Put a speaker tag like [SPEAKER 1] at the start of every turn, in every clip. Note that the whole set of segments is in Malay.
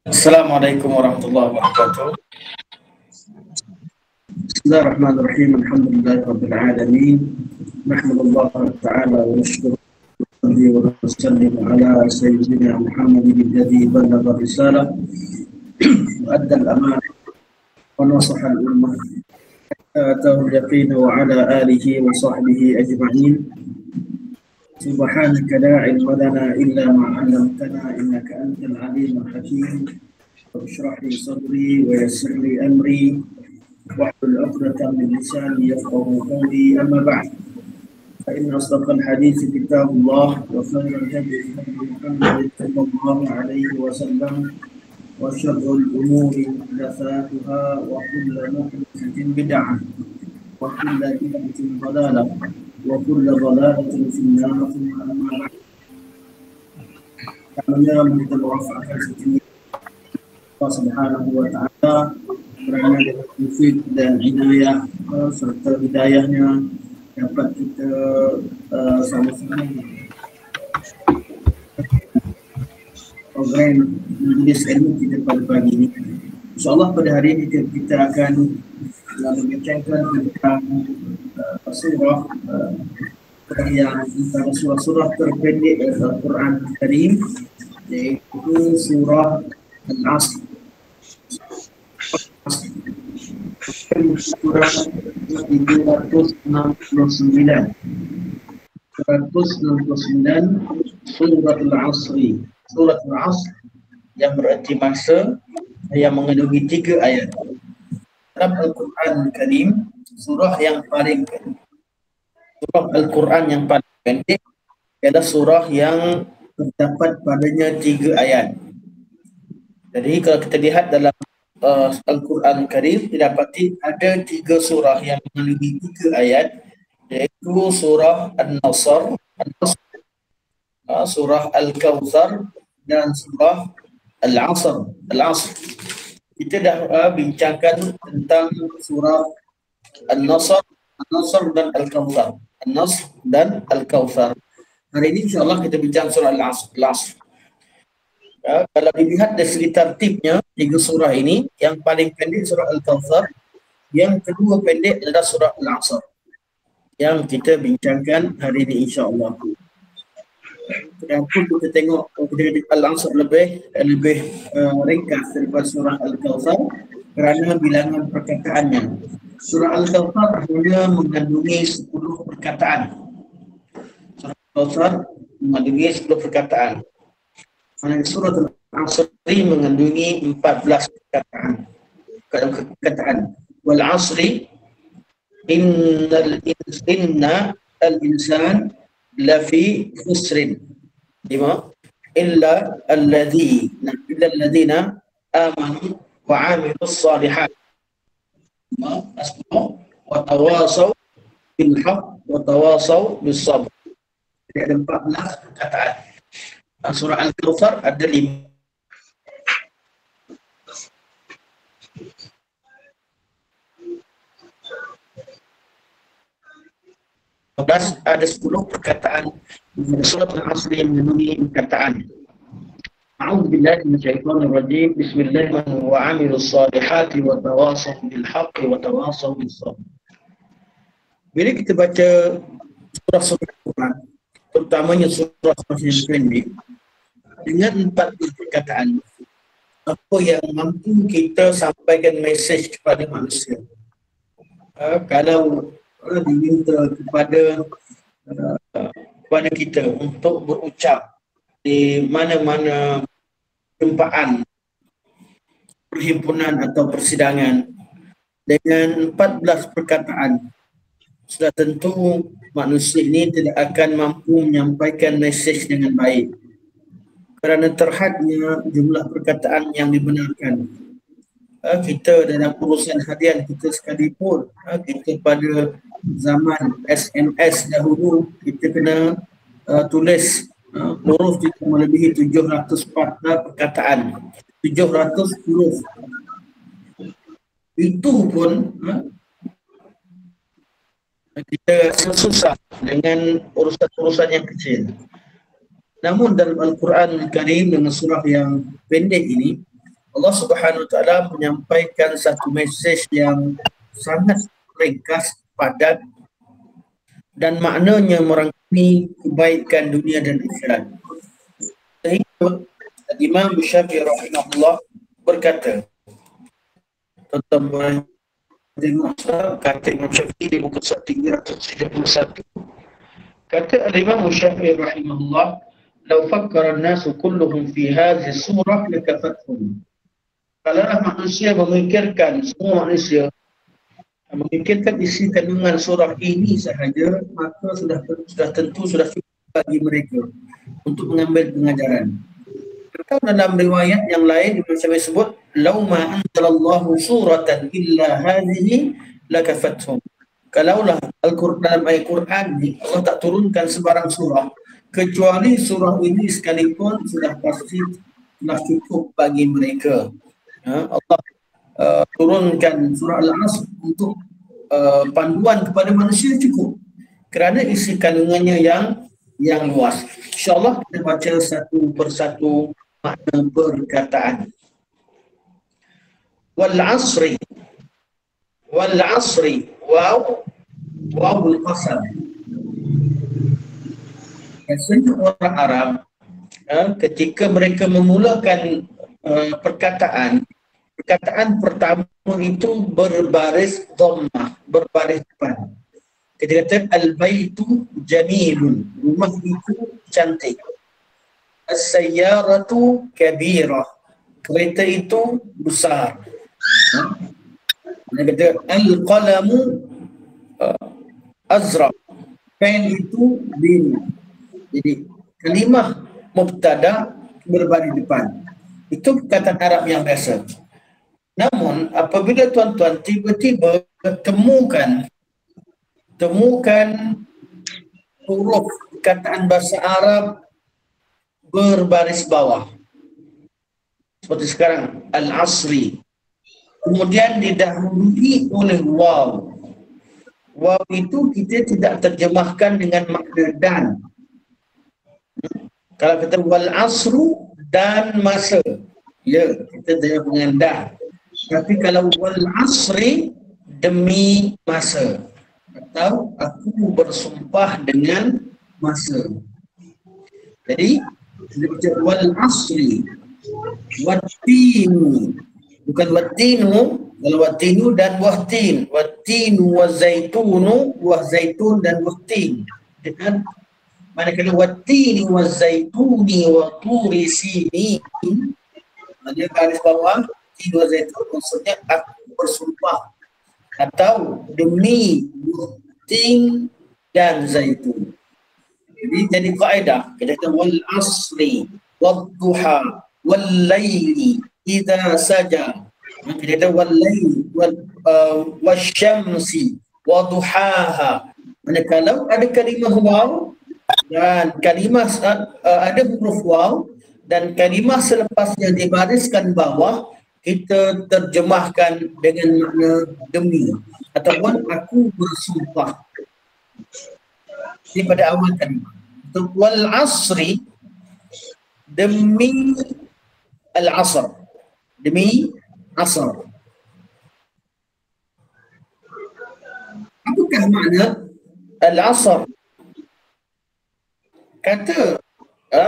[SPEAKER 1] Assalamualaikum warahmatullahi wabarakatuh. Bismillahirrahmanirrahim. Alhamdulillahirabbil alamin. Nahmadullah ta'ala wa nashkuru wa nusallimu ala sayyidina Muhammadin alladhi ballagha risalah wa adda al-amanah wa nasaha al-ummah. Atahu al-yaqin wa ala alihi wa sahbihi ajma'in. Subhanaka la ilma lana illa ma 'allamtana innaka antal alimul hakim. Ishrah li sadri wa yassir li amri wahlul 'uqdatam min lisani yafqahu qawli, amma ba'd. Fa inna asdaqal hadithi kitabullah wa khairal hadi hadi Muhammad sallallahu alaihi wasallam wa syarrul umuri muhdatsatuha wa kullu muhdatsatin bid'ah wa kullu bid'atin dhalalah wa kullu dhalalatin fin nar. Amma ba'd. Kami minta maaf atas Allah Subhanahu wa ta'ala kerana dengan taufik dan inayah serta hidayahnya dapat kita sama-sama program majlis ilmu kita pada pagi ini. InsyaAllah pada hari ini kita akan membincangkan tentang surah yang antara surah-surah terpendek Al-Quran Karim, iaitu surah Al-Asr. Surah 369 Surah Al-Asri. Surah Al-Asr yang berarti masa, yang mengandungi 3 ayat. Dalam Al-Quran Karim, surah yang paling pendek, surah Al-Quran yang paling pendek adalah surah yang terdapat padanya 3 ayat. Jadi kalau kita lihat dalam Al-Quran Karim, didapati ada 3 surah yang mengandungi 3 ayat, iaitu surah An-Nasr, surah Al-Kawthar dan surah Al-Asr. Kita dah bincangkan tentang surah An-Nasr dan Al-Kawthar. An-Nasr dan Al-Kawthar. Hari ini insyaAllah kita bincang surah Al-Asr. Kalau dilihat dari segi tertibnya 3 surah ini, yang paling pendek surah Al-Kawthar, yang kedua pendek adalah surah Al-Asr yang kita bincangkan hari ini insya-Allah. Dan pun kita tengok Al-Asr lebih ringkas daripada surah Al-Kawthar kerana bilangan perkataannya. Surah Al-Kawthar hanya mengandungi 10 perkataan. Surah Al-Kawthar mengandungi 10 perkataan. Surah Al-Asr mengandungi 14 perkataan. Wal asri inna al-insan lafi khusrin. 5 illa alladhina amanu wa 'amilus shalihat. 10 wa tawasaw bil haqq wa tawasaw bis sabr. Ada 14 perkataan. Surah Al-Kawthar ada 5. Ada 10 perkataan. Surah Al-Asr yang mengandungi perkataan. A'udzubillahi minasyaitonir rajim. Bismillahirrahmanirrahim. Wa 'amilus shalihati wa tawasaw bil haqqi wa tawasaw bis sabr. Bila kita baca surah-surah Al-Quran, terutamanya surah yang pendek, dengan 14 perkataan, apa yang mampu kita sampaikan mesej kepada manusia. Kalau diminta kepada kita untuk berucap di mana-mana jumpaan, perhimpunan atau persidangan dengan 14 perkataan, sudah tentu manusia ini tidak akan mampu menyampaikan mesej dengan baik kerana terhadnya jumlah perkataan yang dibenarkan. Kita dalam urusan harian kita sekalipun, kita pada zaman SMS dahulu, kita kena tulis huruf tidak melebihi 700 perkataan, 700 huruf. Itu pun kita susah dengan urusan-urusan yang kecil. Namun dalam Al-Quran Al-Karim dengan surah yang pendek ini, Allah Subhanahu Wa Taala menyampaikan satu mesej yang sangat ringkas, padat, dan maknanya merangkumi kebaikan dunia dan akhirat. Sehingga Imam Syafi'i rahimahullah berkata tentang kata Imam Syafi'i di muka surat 331, kata Imam Syafi'i rahimahullah, "Lau fakkara an-nasu kulluhum fi hadhihi surah lakafathum." Kalaulah manusia memikirkan, semua manusia memikirkan isi kandungan surah ini sahaja, maka sudah tentu sudah cukup bagi mereka untuk mengambil pengajaran. Atau dalam riwayat yang lain Imam Syafi'i sebut, "Lau ma anzalallahu suratan illa hadhihi lakafathum." Kalaulah dalam ayat Quran ni Allah tak turunkan sebarang surah kecuali surah ini sekalipun, sudah pasti sudah cukup bagi mereka. Allah turunkan surah Al-Asr untuk panduan kepada manusia cukup kerana isi kandungannya yang luas. InsyaAllah kita baca satu persatu makna perkataan. Wal asri, wawul qasam. Biasanya orang Arab ketika mereka memulakan perkataan pertama itu berbaris dhammah, berbaris depan. Kita kata al-baitu jamilun, rumah itu cantik. As-sayyaratu kabirah, kereta itu besar. Kita kata al-qalamu azraq, pen itu biru. Jadi kalimah mubtada berbaris depan. Itu perkataan Arab yang biasa. Namun apabila tuan-tuan tiba-tiba temukan huruf perkataan bahasa Arab berbaris bawah, seperti sekarang al-asri, kemudian didahului oleh waw. Waw itu kita tidak terjemahkan dengan makna dan. Kalau kata wal asru, dan masa, ya, kita terjemah dengan dah. Tapi kalau wal asri, demi masa, atau aku bersumpah dengan masa. Jadi wal asri, wattinu, bukan wattinu. Kalau wattinu dan wahtin, wattinu wazaitunu, wahzaitun dan wahtin. Dengan manakala wattini wazaituni wa turi sini, dia garis bawah tin wazaitun, maksudnya aku bersumpah atau demi tin dan zaitun. Jadi kaedah kita kata wal asri wad duha wal laili idza saja. Kita kata wal laili wasyamsi wa duhaha. Kalau ada kalimah waw dan kalimah ada huruf waw dan kalimah selepasnya dibariskan bawah, kita terjemahkan dengan makna demi ataupun aku bersumpah. Ini pada awal kalimah. Wal asri, demi al-asr, demi asr. Apakah makna al-asr? Kata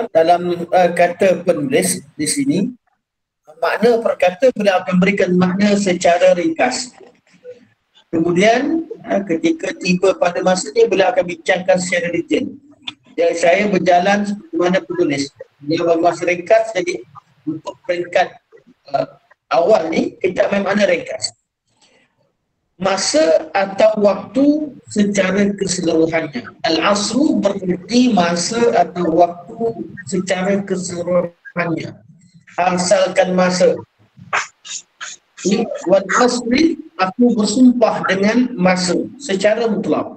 [SPEAKER 1] dalam kata penulis di sini, makna perkata beliau akan berikan makna secara ringkas. Kemudian ketika tiba pada masanya, beliau akan bincangkan secara detail. Jadi saya berjalan seperti mana penulis. Dia bermasa ringkas, jadi untuk peringkat awal ni kita ambil makna ringkas. Masa atau waktu secara keseluruhannya. Al-asru berarti masa atau waktu secara keseluruhannya. Asalkan masa. Wal asri, aku bersumpah dengan masa secara mutlak.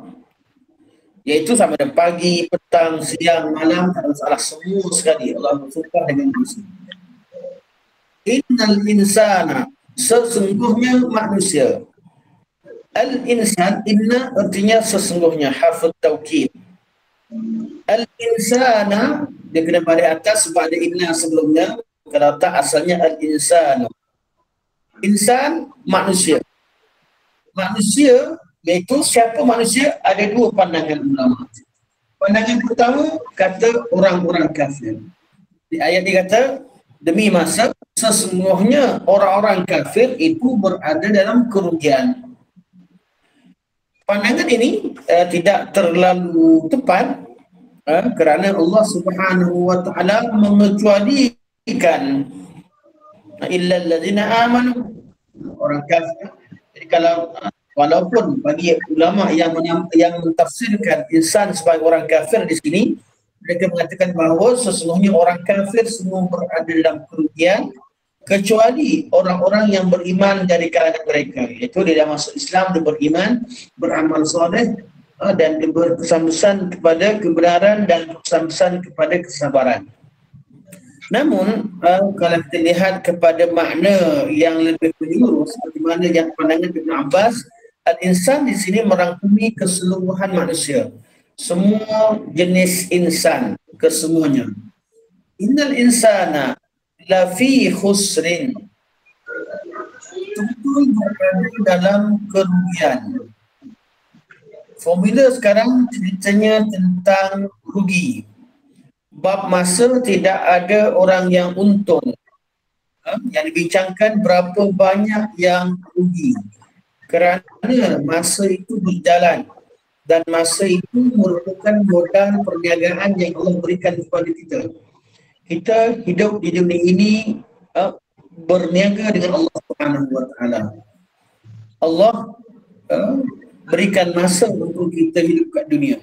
[SPEAKER 1] Iaitu sama ada pagi, petang, siang, malam, tak ada masalah, semua sekali Allah bersumpah dengan masa. Innal insana, sesungguhnya manusia. Al-insan, inna artinya sesungguhnya, harfut taukid. Al-insana, dia kena balik atas sebab ada inna sebelumnya. Kalau tak, asalnya al-insanu. Insan, manusia. Manusia, iaitu siapa manusia, ada dua pandangan ulama. Pandangan pertama, kata orang-orang kafir. Di ayat dia kata, demi masa, sesungguhnya orang-orang kafir itu berada dalam kerugian. Pandangan ini tidak terlalu tepat kerana Allah Subhanahu wa taala mengecualikan illal ladzina amanu, orang kafir. Jadi kalau walaupun bagi ulama yang mentafsirkan insan sebagai orang kafir di sini, mereka mengatakan bahawa sesungguhnya orang kafir semua berada dalam kerugian kecuali orang-orang yang beriman dari kalangan mereka, iaitu dia dah masuk Islam, dia beriman, beramal soleh dan dia berpesan-pesan kepada kebenaran dan berpesan-pesan kepada kesabaran. Namun kalau kita lihat kepada makna yang lebih menyeluruh seperti mana yang pandangan Ibn Abbas, al-insan di sini merangkumi keseluruhan manusia, semua jenis insan, kesemuanya. Innal insana lafi khusrin, betul berada dalam kerugian. Formula sekarang ceritanya tentang rugi. Bab masa tidak ada orang yang untung. Yang dibincangkan berapa banyak yang rugi. Kerana masa itu berjalan dan masa itu merupakan modal perniagaan yang Allah berikan kepada kita. Kita hidup di dunia ini berniaga dengan Allah Subhanahu wa taala. Allah berikan masa untuk kita hidup kat dunia.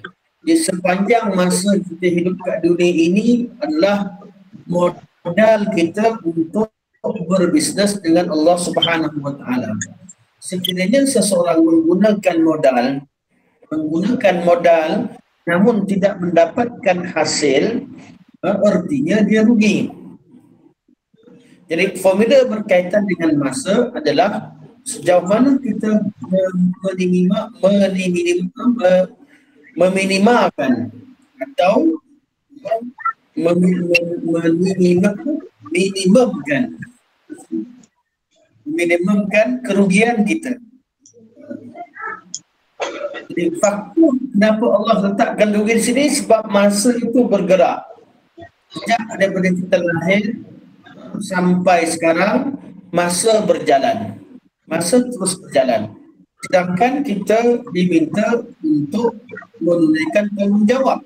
[SPEAKER 1] Di sepanjang masa kita hidup kat dunia ini adalah modal kita untuk berbisnes dengan Allah Subhanahu wa taala. Sekiranya seseorang menggunakan modal namun tidak mendapatkan hasil, artinya dia rugi. Jadi formula berkaitan dengan masa adalah sejauh mana kita meminimalkan atau minimumkan kerugian kita. Jadi faktor kenapa Allah letakkan rugi di sini sebab masa itu bergerak. Sejak daripada kita lahir sampai sekarang, masa berjalan. Masa terus berjalan. Sedangkan kita diminta untuk menunaikan tanggungjawab.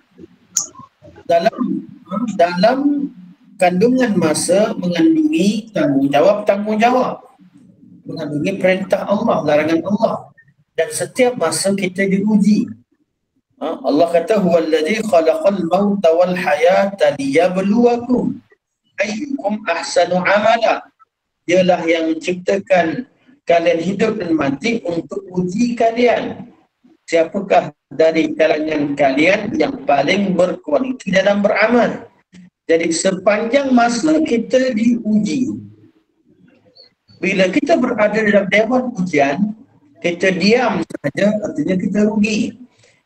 [SPEAKER 1] Dalam kandungan masa mengandungi tanggungjawab. Mengandungi perintah Allah, larangan Allah. Dan setiap masa kita diuji. Allah kata huwallazi khalaqal mauta wal hayata liyabluwakum ayyukum ahsanu amala. Dialah yang menciptakan kalian hidup dan mati untuk uji kalian. Siapakah dari kalangan kalian yang paling berkualiti dalam beramal? Jadi sepanjang masa kita diuji. Bila kita berada dalam dewan ujian, kita diam saja, artinya kita rugi.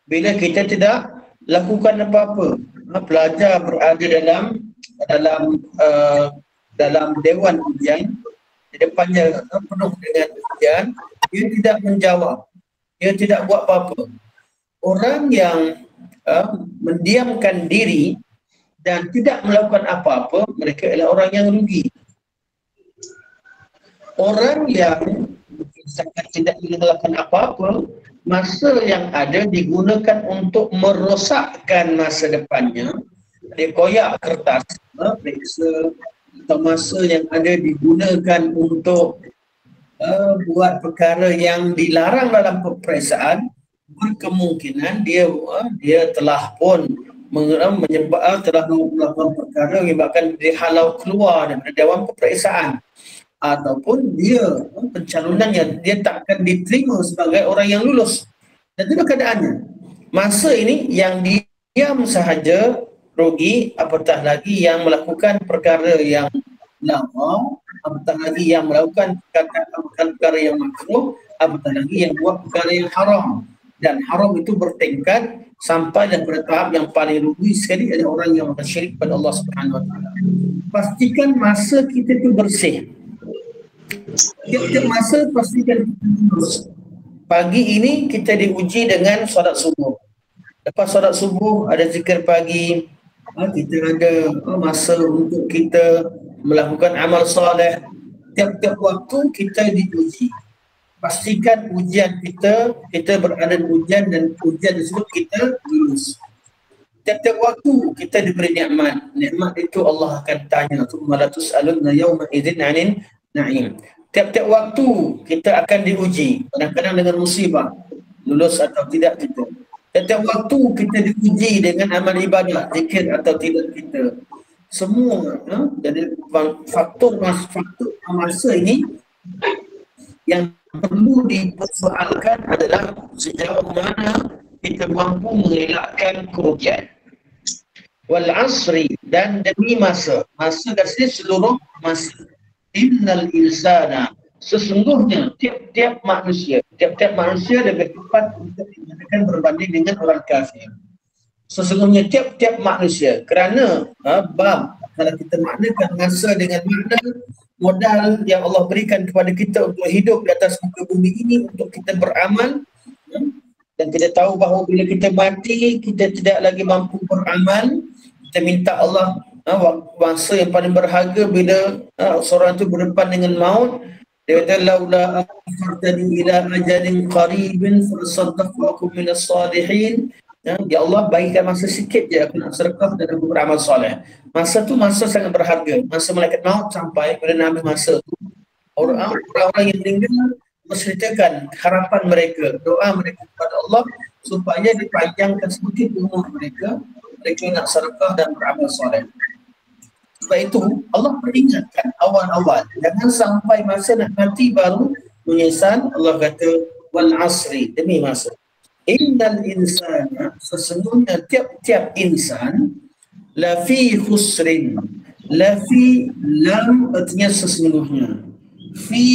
[SPEAKER 1] Bila kita tidak lakukan apa-apa, pelajar berada dalam dewan ujian, di depannya penuh dengan ujian, dia tidak menjawab, dia tidak buat apa-apa. Orang yang mendiamkan diri dan tidak melakukan apa-apa, mereka adalah orang yang rugi. Orang yang sangat tidak melakukan apa-apa, masa yang ada digunakan untuk merosakkan masa depannya. Dia koyak kertas, periksa, atau masa yang ada digunakan untuk buat perkara yang dilarang dalam peperiksaan, berkemungkinan dia telah pun telah melakukan perkara yang menyebabkan dihalau keluar daripada dewan peperiksaan, ataupun dia pencalonannya dia tak akan diterima sebagai orang yang lulus. Dan itu keadaannya. Masa ini yang diam sahaja rugi, apatah lagi yang melakukan perkara yang lama, apatah lagi yang melakukan perkara yang makruh, apatah lagi yang buat perkara yang haram. Dan haram itu bertingkat sampai pada tahap yang paling rugi sekali adalah orang yang syirik pada Allah Subhanahu Wa Taala. Pastikan masa kita itu bersih. Tiap-tiap masa pastikan kita lulus. Pagi ini kita diuji dengan solat subuh. Lepas solat subuh ada zikir pagi, kita ada masa untuk kita melakukan amal soleh. Tiap-tiap waktu kita diuji. Pastikan ujian kita berada di ujian dan ujian tersebut kita lulus. Tiap-tiap waktu kita diberi nikmat. Nikmat itu Allah akan tanya, "Tsumma la tus'alunna yawma idzin 'anil na'im." Tiap-tiap waktu kita akan diuji, kadang-kadang dengan musibah, lulus atau tidak kita. Tiap-tiap waktu kita diuji dengan amal ibadah, zikir atau tidak kita. Semua, jadi faktor masa ini yang perlu dipersoalkan adalah sejauh mana kita mampu mengelakkan kerugian. Wal asri, dan demi masa. Masa kat sini seluruh masa. Innal insana, sesungguhnya tiap-tiap manusia lebih tepat untuk dikatakan berbanding dengan orang kafir. Sesungguhnya tiap-tiap manusia, kerana kalau kita maknakan masa dengan makna modal yang Allah berikan kepada kita untuk hidup di atas muka bumi ini, untuk kita beramal, dan kita tahu bahawa bila kita mati kita tidak lagi mampu beramal. Kita minta Allah masa yang paling berharga bila seorang itu berdepan dengan maut. Dia kata, "Laula akhartani ila ajalin qaribin fasaddaqtu wa akum minas salihin." Ya Allah, bagikan masa sikit je aku nak sedekah dan aku beramal soleh. Masa tu masa sangat berharga. Masa malaikat maut sampai, bila nak ambil masa tu, orang-orang yang meninggal menceritakan harapan mereka, doa mereka kepada Allah supaya dipanjangkan sedikit umur mereka nak sedekah dan beramal soleh. Sebab itu Allah peringatkan awal-awal, jangan sampai masa nak mati baru menyesal. Allah kata, "Wal asri," demi masa. Innal insana, sesungguhnya tiap-tiap insan, lafi khusrin. Lafi, lam artinya sesungguhnya. Fi,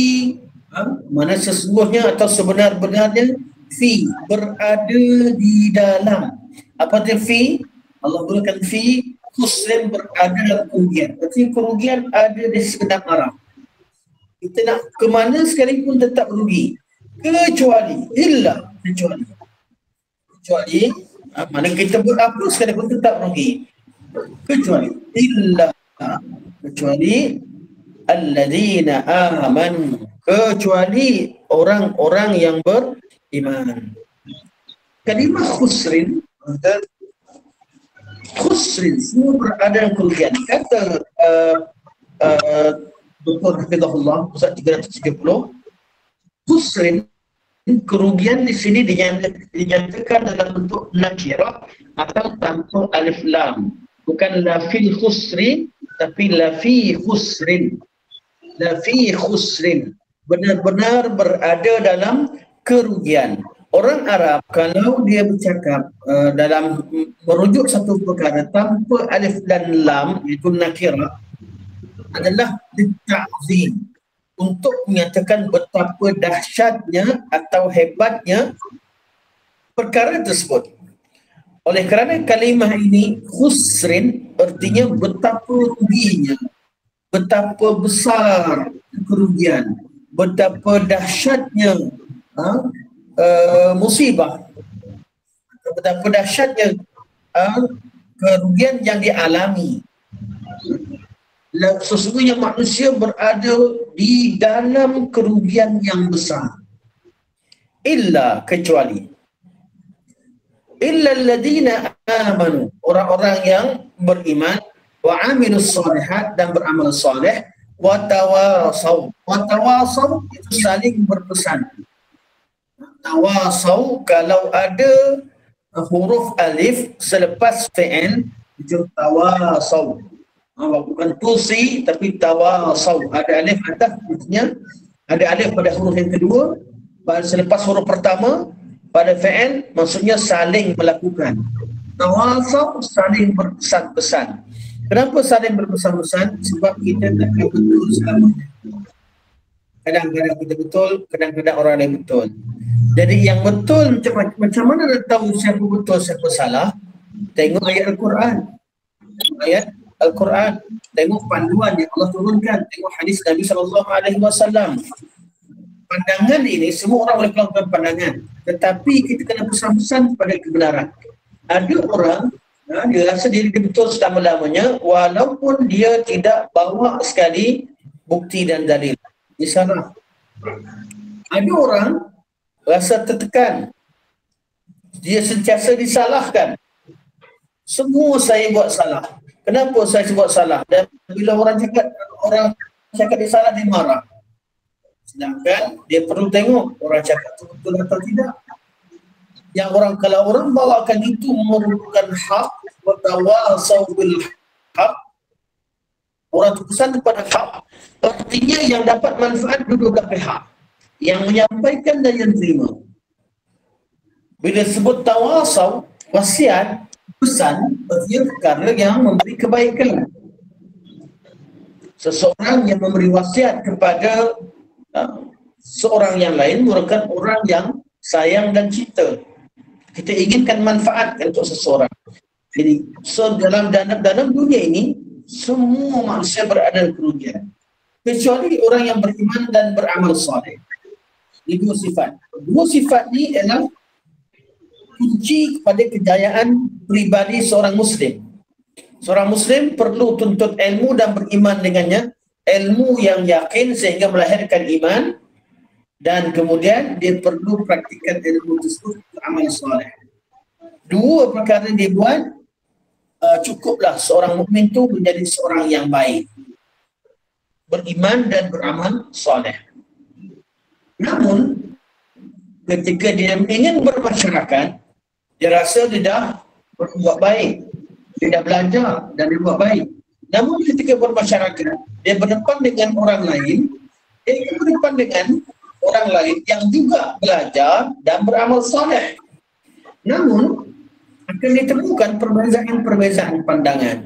[SPEAKER 1] mana sesungguhnya atau sebenar-benarnya. Fi, berada di dalam. Apa itu fi? Allah gunakan fi, khusrin, berada dalam kerugian. Artinya kerugian ada di segenap arah. Kita nak ke mana sekalipun tetap rugi. Kecuali mana kita buat apa sekalipun tetap rugi. Kecuali alladzina amanu, kecuali orang-orang yang beriman. Kalimah khusrin semua berada dalam kerugian. Kata Dr. Hafizahullah Ustaz 330, khusrin, kerugian di sini dinyatakan dalam bentuk nakirah atau tanpa alif lam. Bukan lafil khusri, tapi lafi khusrin. Lafi khusrin, benar-benar berada dalam kerugian. Orang Arab kalau dia bercakap dalam merujuk satu perkara tanpa alif dan lam, iaitu nakirah, adalah ta'zim, untuk menyatakan betapa dahsyatnya atau hebatnya perkara tersebut. Oleh kerana kalimah ini khusrin, artinya betapa ruginya, betapa besar kerugian, betapa dahsyatnya musibah, betapa dahsyatnya kerugian yang dialami. Sesungguhnya manusia berada di dalam kerugian yang besar. Kecuali alladhina amanu, orang-orang yang beriman, wa amilus shalihat, dan beramal saleh, wa tawasaw itu saling berpesan. Tawasaw, kalau ada huruf alif selepas fi'il, itu tawasaw. Bukan tusi, tapi tawasaw. Ada alif atas, maksudnya ada alif pada huruf yang kedua, selepas huruf pertama pada fi'il, maksudnya saling melakukan. Tawasaw, saling berpesan-pesan. Kenapa saling berpesan-pesan? Sebab kita tak betul selamanya. Kadang-kadang kita betul, kadang-kadang orang lain betul. Jadi yang betul, macam mana nak tahu siapa betul, siapa salah? Tengok ayat Al-Quran. Ayat Al-Quran. tengok panduan yang Allah turunkan, tengok hadis Nabi SAW. Pandangan ini semua orang boleh keluarkan pandangan, tetapi kita kena pesan-pesan kepada kebenaran. Ada orang dia rasa diri dia betul selama-lamanya walaupun dia tidak bawa sekali bukti dan dalil. Dia salah. Ada orang rasa tertekan, dia sentiasa disalahkan. Semua saya buat salah. Kenapa saya buat salah? Dan bila orang cakap dia salah, dia marah. Sedangkan dia perlu tengok orang cakap itu betul atau tidak. Yang kalau orang bawakan itu merupakan hak, watawasau bil hak, orang itu pesan kepada hak, artinya yang dapat manfaat duduk belah pihak, yang menyampaikan dan yang terima. Bila sebut tawasau, wasiat, pesan, artinya perkara yang memberi kebaikan. Seseorang yang memberi wasiat kepada seorang yang lain merupakan orang yang sayang dan cinta. Kita inginkan manfaat untuk seseorang. Jadi dalam dunia ini semua manusia berada dalam kerugian kecuali orang yang beriman dan beramal soleh. Ini dua sifat. Dua sifat ini adalah kunci kepada kejayaan pribadi seorang Muslim. Seorang Muslim perlu tuntut ilmu dan beriman dengannya. Ilmu yang yakin sehingga melahirkan iman, dan kemudian dia perlu praktikkan ilmu tersebut amal soleh. Dua perkara dia buat, cukuplah seorang mukmin itu menjadi seorang yang baik, beriman dan beramal soleh. Namun ketika dia ingin bermasyarakat, dia rasa dia dah berbuat baik, dia dah belajar dan dia buat baik. Namun ketika bermasyarakat, dia berdepan dengan orang lain, dia berdepan dengan orang lain yang juga belajar dan beramal soleh. Namun akan ditemukan perbezaan pandangan.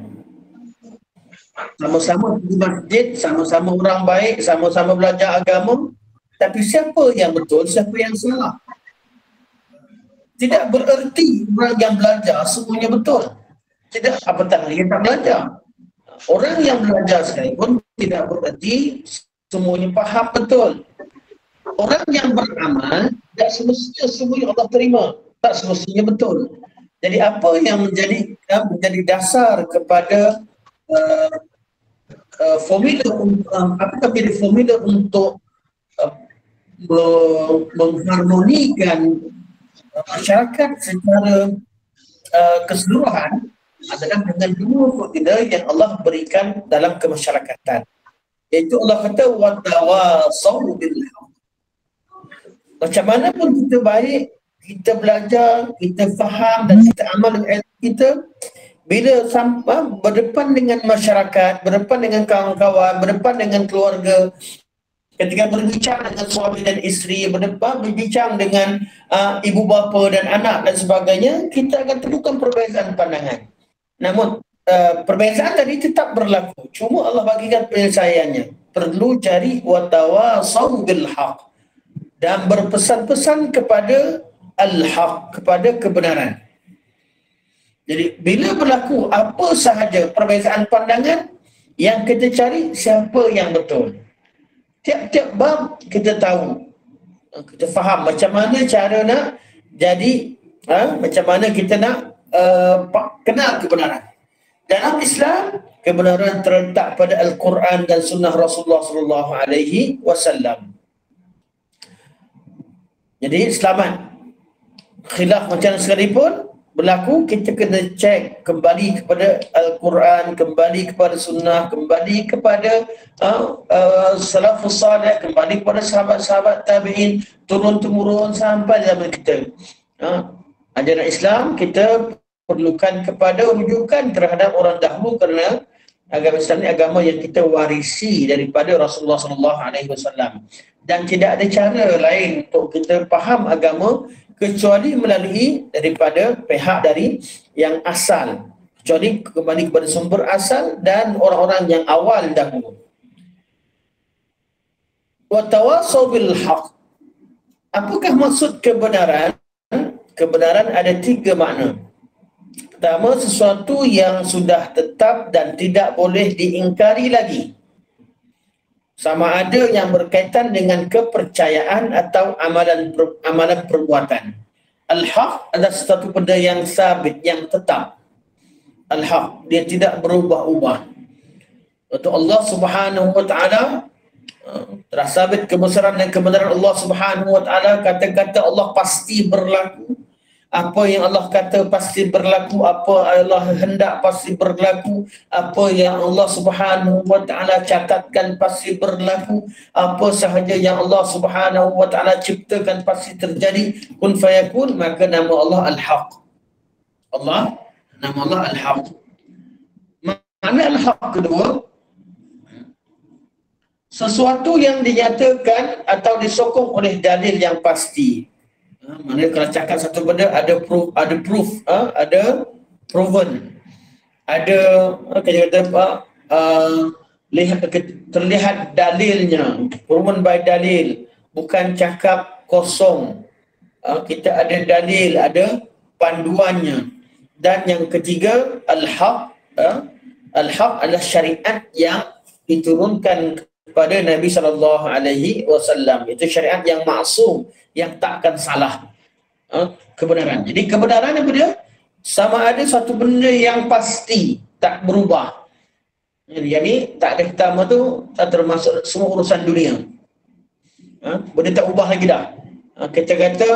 [SPEAKER 1] Sama-sama di masjid, sama-sama orang baik, sama-sama belajar agama, tapi siapa yang betul, siapa yang salah? Tidak bererti orang yang belajar semuanya betul. Tidak, apatah dia tak belajar. Orang yang belajar sekalipun tidak bererti semuanya faham betul. Orang yang beramal tak semestinya semuanya Allah terima, tak semestinya betul. Jadi apa yang menjadi dasar kepada formula untuk mengharmonikan masyarakat secara keseluruhan adalah dengan dua formula yang Allah berikan dalam kemasyarakatan. Iaitu Allah kata watawasau bil haq. Macam mana pun kita baik, kita belajar, kita faham dan kita amal dengan ilmu kita, bila sampai berdepan dengan masyarakat, berdepan dengan kawan-kawan, berdepan dengan keluarga, ketika berbincang dengan suami dan isteri, berbincang dengan ibu bapa dan anak dan sebagainya, kita akan temukan perbezaan pandangan. Namun perbezaan tadi tetap berlaku, cuma Allah bagikan penyelesaiannya. Perlu cari watawasau bil haq dan berpesan-pesan kepada al-haq, kepada kebenaran. Jadi bila berlaku apa sahaja perbezaan pandangan, yang kita cari siapa yang betul. Tiap-tiap bab kita tahu, kita faham macam mana cara nak jadi, macam mana kita nak kenal kebenaran. Dalam Islam, kebenaran terletak pada Al-Quran dan Sunnah Rasulullah SAW. Jadi selamat. Khilaf macam sekalipun berlaku, kita kena cek kembali kepada Al-Quran, kembali kepada Sunnah, kembali kepada salafus salih, kembali kepada sahabat-sahabat tabi'in, turun-temurun sampai zaman kita. Ajaran Islam kita perlukan kepada rujukan terhadap orang dahulu, kerana agama Islam ini agama yang kita warisi daripada Rasulullah SAW. Dan tidak ada cara lain untuk kita faham agama kecuali melalui daripada pihak dari yang asal, kecuali kembali kepada sumber asal dan orang-orang yang awal dahulu. Wa tawasau bil haq. Apakah maksud kebenaran? Kebenaran ada tiga makna. Pertama, sesuatu yang sudah tetap dan tidak boleh diingkari lagi. Sama ada yang berkaitan dengan kepercayaan atau amalan perbuatan. Al-haq adalah sesuatu benda yang sabit, yang tetap. Al-haq, dia tidak berubah-ubah. Untuk Allah Subhanahu wa taala telah sabit kebesaran dan kebenaran Allah Subhanahu wa taala. Kata-kata Allah pasti berlaku. Apa yang Allah kata pasti berlaku, apa Allah hendak pasti berlaku, apa yang Allah Subhanahu wa taala catatkan pasti berlaku, apa sahaja yang Allah Subhanahu wa taala ciptakan pasti terjadi. Kun fayakun, maka nama Allah Al-Haq. Nama Allah Al-Haq. Makna Al-Haq kedua, sesuatu yang dinyatakan atau disokong oleh dalil yang pasti. Mana kalau cakap satu benda ada proof, ada proven, ada terlihat dalilnya, proven by dalil, bukan cakap kosong. Kita ada dalil, ada panduannya. Dan yang ketiga, al-haq. Al-haq adalah syariat yang diturunkan kepada Nabi SAW. Itu syariat yang maksum, yang takkan salah. Kebenaran. Jadi kebenaran apa dia? Sama ada satu benda yang pasti, tak berubah. Jadi tak ada pertama tu tak termasuk semua urusan dunia. Benda tak ubah lagi dah. Kita kata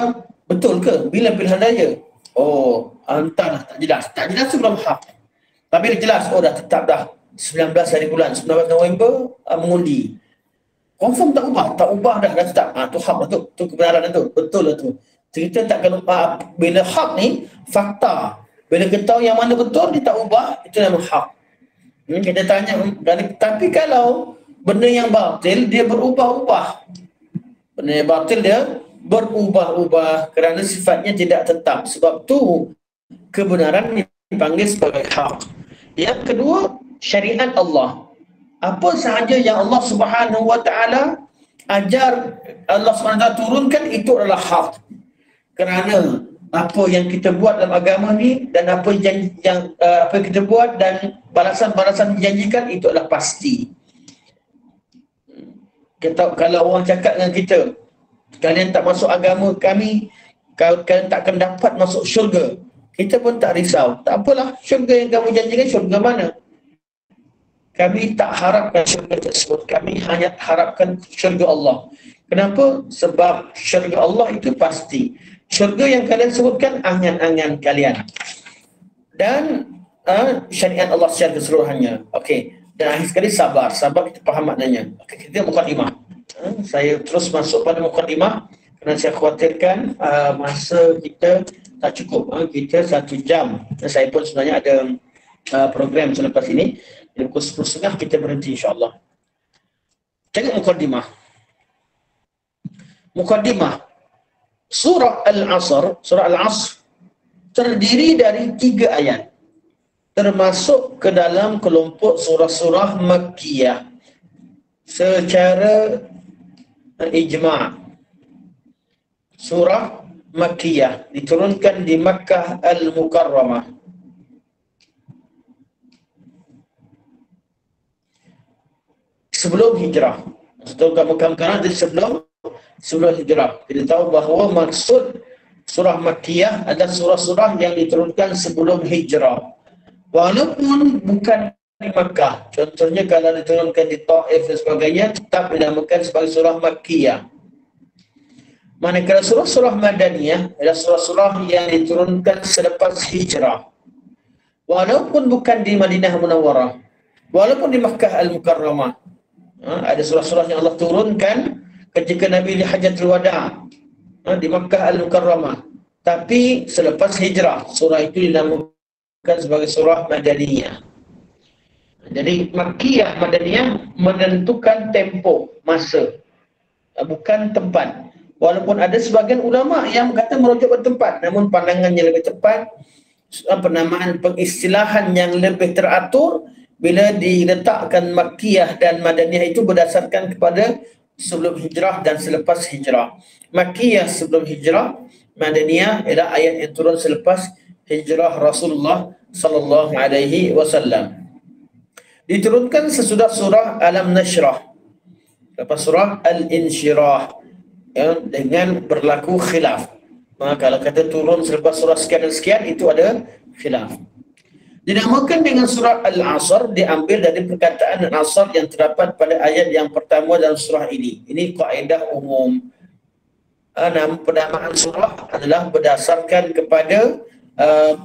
[SPEAKER 1] betul ke? Bila pilihan raya? Oh, entahlah, tak jelas. Tak jelas tu belum hak. Tapi dah jelas, oh dah tetap dah 19 hari bulan, 19 November mengundi. Confirm tak ubah, dah tetap. Tu hak lah tu, kebenaran tu, betul lah tu. Cerita takkan lupa. Bila hak ni fakta, bila kita tahu yang mana betul dia tak ubah, itu nama hak. Kita tanya, tapi kalau benda yang batil dia berubah-ubah. Benda yang batil dia berubah-ubah kerana sifatnya tidak tetap. Sebab tu kebenaran dipanggil sebagai hak. Yang kedua, syariat Allah. Apa sahaja yang Allah Subhanahu wa taala ajar, Allah Subhanahu wa taala turunkan, itu adalah hak. Kerana apa yang kita buat dalam agama ni dan apa yang kita buat dan balasan-balasan dijanjikan itu adalah pasti. Kalau orang cakap dengan kita, kalian tak masuk agama kami, kalian tak akan dapat masuk syurga, kita pun tak risau. Tak apalah, syurga yang kamu janjikan syurga mana? Kami tak harapkan syurga tersebut. Kami hanya harapkan syurga Allah. Kenapa? Sebab syurga Allah itu pasti. Syurga yang kalian sebutkan angan-angan kalian. Dan syariat Allah secara keseluruhannya. Okey. Dan akhir sekali sabar. Sabar kita faham maknanya. Okey, kita mukadimah. Saya terus masuk pada mukadimah kerana saya khawatirkan masa kita tak cukup. Kita 1 jam. Dan saya pun sebenarnya ada program selepas ini. Jadi pukul 10.30 kita berhenti insyaAllah. Tengok mukadimah. Mukadimah. Surah Al-Asr, surah Al-Asr terdiri dari 3 ayat. Termasuk ke dalam kelompok surah-surah Makkiyah. Secara ijma'. Surah Makkiyah diturunkan di Makkah Al-Mukarramah. Sebelum hijrah. Setelah Mekah dari sebelum hijrah. Kita tahu bahawa maksud surah Makkiyah adalah surah-surah yang diturunkan sebelum hijrah. Walaupun bukan di Makkah. Contohnya kalau diturunkan di Taif dan sebagainya, tetap dinamakan sebagai surah Makkiyah. Manakala surah-surah Madaniyah adalah surah-surah yang diturunkan selepas hijrah. Walaupun bukan di Madinah Munawwarah, walaupun di Makkah Al-Mukarramah. Ada surah-surah yang Allah turunkan ketika Nabi di Hajjatul Wada' di Makkah Al-Mukarramah. Tapi selepas hijrah, surah itu dinamakan sebagai surah Madaniyah. Jadi Makkiyah, Madaniyah menentukan tempo, masa, bukan tempat. Walaupun ada sebagian ulama yang kata merujuk ke tempat, namun pandangannya lebih tepat, penamaan pengistilahan yang lebih teratur bila diletakkan Makkiyah dan Madaniyah itu berdasarkan kepada sebelum hijrah dan selepas hijrah. Makkiyah sebelum hijrah, Madaniyah ialah ayat yang turun selepas hijrah Rasulullah sallallahu alaihi wasallam. Diturunkan sesudah surah Alam Nashrah, lepas surah Al-Insyirah, ya, dengan berlaku khilaf. Kalau kata turun selepas surah sekian dan sekian, itu ada khilaf. Dinamakan dengan surah Al-Asr diambil dari perkataan Al-Asr yang terdapat pada ayat yang pertama dalam surah ini. Ini kaedah umum. Penamaan surah adalah berdasarkan kepada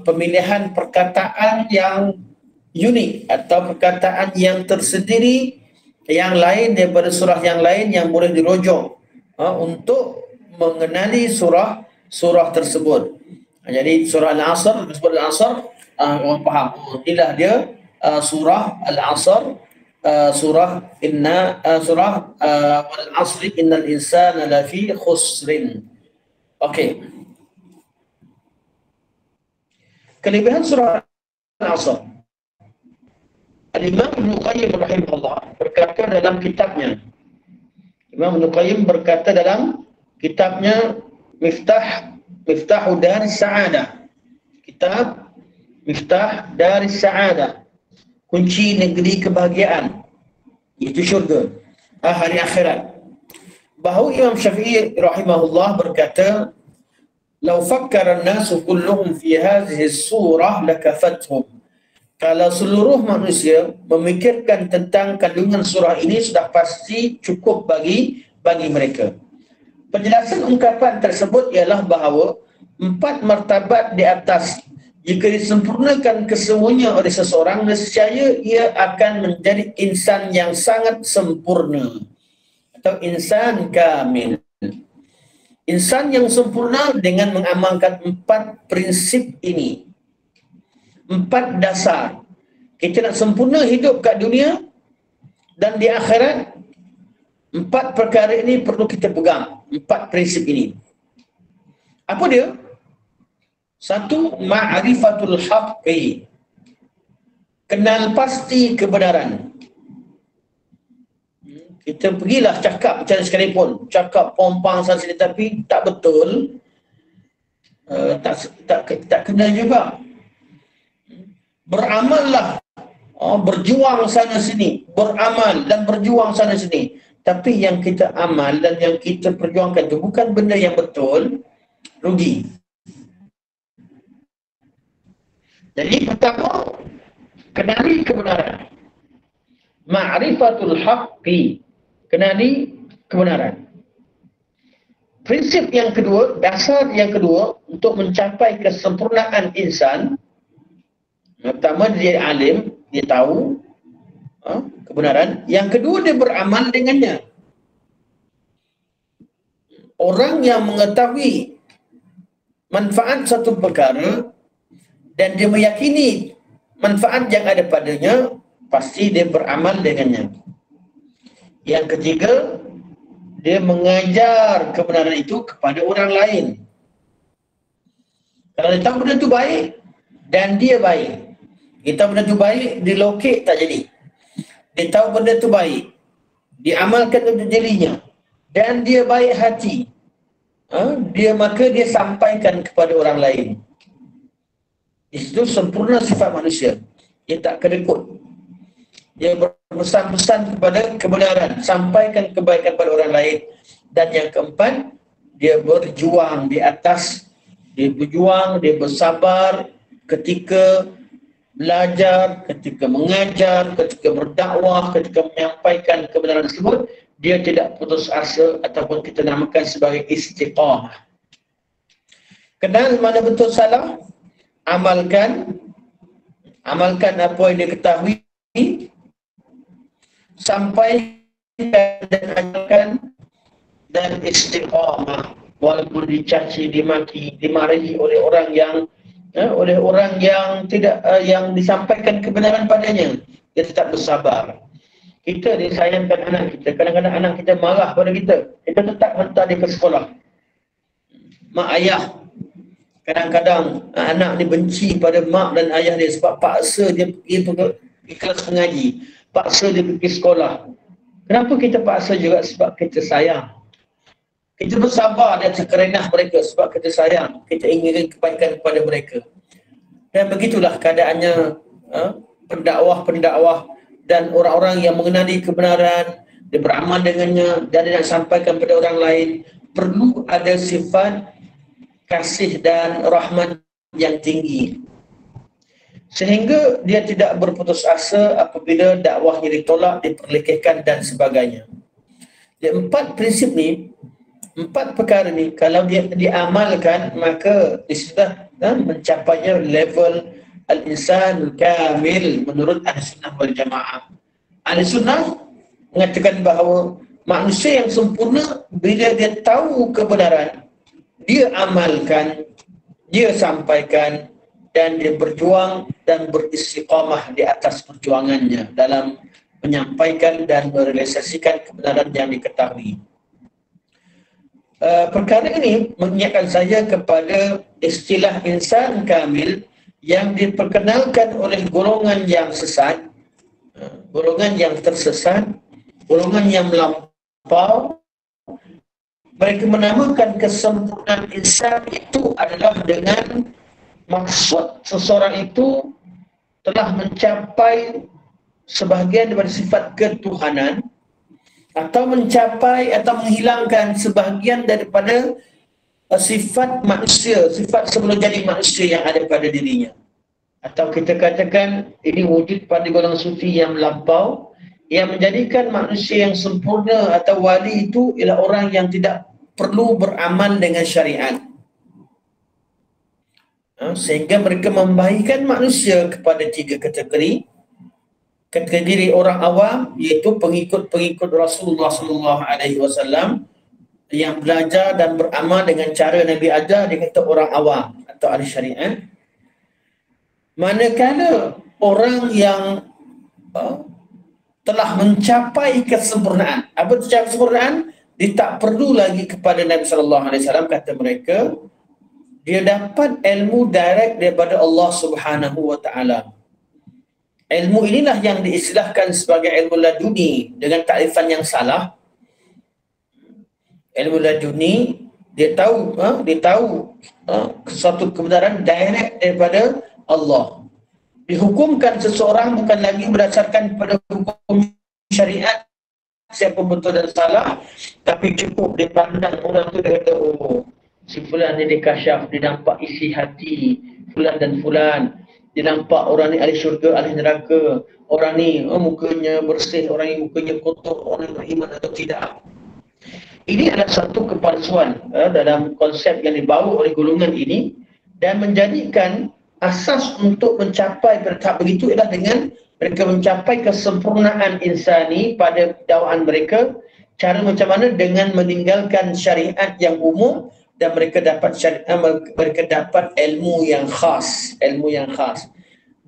[SPEAKER 1] pemilihan perkataan yang unik atau perkataan yang tersendiri, yang lain daripada surah yang lain yang boleh dirujuk untuk mengenali surah tersebut. Jadi surah Al-Asr, disebut Al-Asr, orang faham, inilah dia surah Al-Asr, surah wal asri innal insana lafi khusrin. Okey. Kelebihan surah Al-Asr. Al-Imam Ibn Qayyim rahimahullah berkata dalam kitabnya, Imam Ibn Qayyim berkata dalam kitabnya Miftahu Daris Sa'adah, kitab Miftah Daris Sa'adah, kunci negeri kebahagiaan, itu syurga, hari akhirat, bahawa Imam Syafi'i rahimahullah berkata, "Lau fakkara an-nasu kulluhum fi hadhihi surah lakafathum." Kalau seluruh manusia memikirkan tentang kandungan surah ini, sudah pasti cukup bagi mereka. Penjelasan ungkapan tersebut ialah bahawa 4 martabat di atas, jika disempurnakan kesemuanya oleh seseorang, nescaya ia akan menjadi insan yang sangat sempurna atau insan kamil. Insan yang sempurna dengan mengamalkan 4 prinsip ini, 4 dasar. Kita nak sempurna hidup kat dunia dan di akhirat, 4 perkara ini perlu kita pegang, 4 prinsip ini. Apa dia? 1, ma'rifatul haqqi, kenal pasti kebenaran. Kita pergilah cakap macam sekalipun, cakap pompang sana sini tapi tak betul, tak kena juga. Beramallah, berjuang sana sini, beramal dan berjuang sana sini, tapi yang kita amal dan yang kita perjuangkan itu bukan benda yang betul, rugi. Jadi pertama, kenali kebenaran. Ma'rifatul haqqi, kenali kebenaran. Prinsip yang kedua, dasar yang kedua untuk mencapai kesempurnaan insan, pertama dia alim, dia tahu kebenaran. Yang kedua, dia beramal dengannya. Orang yang mengetahui manfaat satu perkara dan dia meyakini manfaat yang ada padanya, pasti dia beramal dengannya. Yang ketiga, dia mengajar kebenaran itu kepada orang lain. Kalau dia tahu benda itu baik dan dia baik, dia tahu benda itu baik, dilokek tak jadi. Dia tahu benda itu baik, diamalkan untuk dirinya, dan dia baik hati, maka dia sampaikan kepada orang lain. Itu sempurna sifat manusia. Dia tak kedekut. Dia berpesan-pesan kepada kebenaran, sampaikan kebaikan kepada orang lain. Dan yang keempat, dia berjuang di atas, dia berjuang, dia bersabar ketika belajar, ketika mengajar, ketika berdakwah, ketika menyampaikan kebenaran tersebut, dia tidak putus asa ataupun kita namakan sebagai istiqamah. Kenal mana betul salah, amalkan apa yang dia ketahui, sampaikan dan ajarkan, dan istiqamah walaupun dicaci, dimaki, dimarahi oleh orang yang tidak yang disampaikan kebenaran padanya, dia tetap bersabar. Kita disayangkan anak kita, kadang-kadang anak kita marah pada kita, kita tetap hantar dia ke sekolah. Mak ayah, kadang-kadang anak ni benci pada mak dan ayah dia sebab paksa dia pergi kelas mengaji, paksa dia pergi sekolah. Kenapa kita paksa juga? Sebab kita sayang. Kita bersabar dan sekerenah mereka sebab kita sayang, kita inginkan kebaikan kepada mereka. Dan begitulah keadaannya pendakwah-pendakwah dan orang-orang yang mengenali kebenaran, dia beramal dengannya dan dia nak sampaikan kepada orang lain, perlu ada sifat kasih dan rahmat yang tinggi. Sehingga dia tidak berputus asa apabila dakwahnya ditolak, diperlekehkan dan sebagainya. Jadi 4 prinsip ni, 4 perkara ni kalau dia diamalkan, maka dia sudah mencapainya level al-insan kamil menurut Ahlussunnah wal Jamaah. Ahlussunnah mengatakan bahawa manusia yang sempurna bila dia tahu kebenaran, dia amalkan, dia sampaikan dan dia berjuang dan beristiqamah di atas perjuangannya dalam menyampaikan dan merealisasikan kebenaran yang diketahui. Perkara ini mengingatkan saya kepada istilah insan kamil yang diperkenalkan oleh golongan yang sesat, golongan yang tersesat, golongan yang melampau. Mereka menamakan kesempurnaan insan itu adalah dengan maksud seseorang itu telah mencapai sebahagian daripada sifat ketuhanan, atau mencapai atau menghilangkan sebahagian daripada sifat manusia, sifat sebelum jadi manusia yang ada pada dirinya. Atau kita katakan ini wujud pada golongan sufi yang melampau, yang menjadikan manusia yang sempurna atau wali itu ialah orang yang tidak perlu beramal dengan syariat. Sehingga mereka membahagikan manusia kepada 3 kategori. Kategori orang awam, iaitu pengikut-pengikut Rasulullah SAW yang belajar dan beramal dengan cara Nabi ajar, dia kata orang awam atau ahli syariat. Manakala orang yang telah mencapai kesempurnaan, apa itu kesempurnaan? Dia tak perlu lagi kepada Nabi SAW, kata mereka. Dia dapat ilmu direct daripada Allah Subhanahu wa Ta'ala. Ilmu inilah yang diistilahkan sebagai ilmu laduni dengan takrifan yang salah. Ilmu laduni, dia tahu suatu kebenaran direct daripada Allah. Dihukumkan seseorang bukan lagi berdasarkan pada hukum syariat siapa betul dan salah, tapi cukup dipandang orang tu, dia kata, oh, si fulan ni dia kasyaf, dia nampak isi hati fulan dan fulan. Dia nampak orang ni ahli syurga, ahli neraka. Orang ni mukanya bersih, orang ni mukanya kotor, orang ni beriman atau tidak. Ini adalah satu kepalsuan dalam konsep yang dibawa oleh golongan ini, dan menjadikan asas untuk mencapai pada tahap begitu ialah dengan mereka mencapai kesempurnaan insani pada dakwaan mereka. Cara macam mana? Dengan meninggalkan syariat yang umum, dan mereka dapat ilmu yang khas,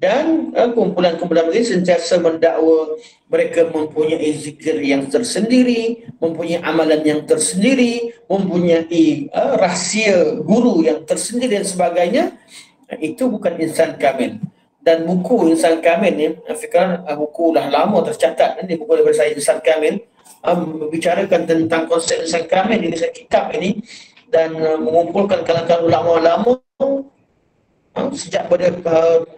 [SPEAKER 1] dan kumpulan-kumpulan ini sentiasa mendakwa mereka mempunyai zikir yang tersendiri, mempunyai amalan yang tersendiri, mempunyai rahsia guru yang tersendiri dan sebagainya. Itu bukan insan kamil. Dan buku insan kamil ni, fikir buku dah lama tercatat, ini buku daripada saya, insan kamil, membicarakan tentang konsep insan kamil ini, kitab ini, dan mengumpulkan kalangan ulama-ulama sejak pada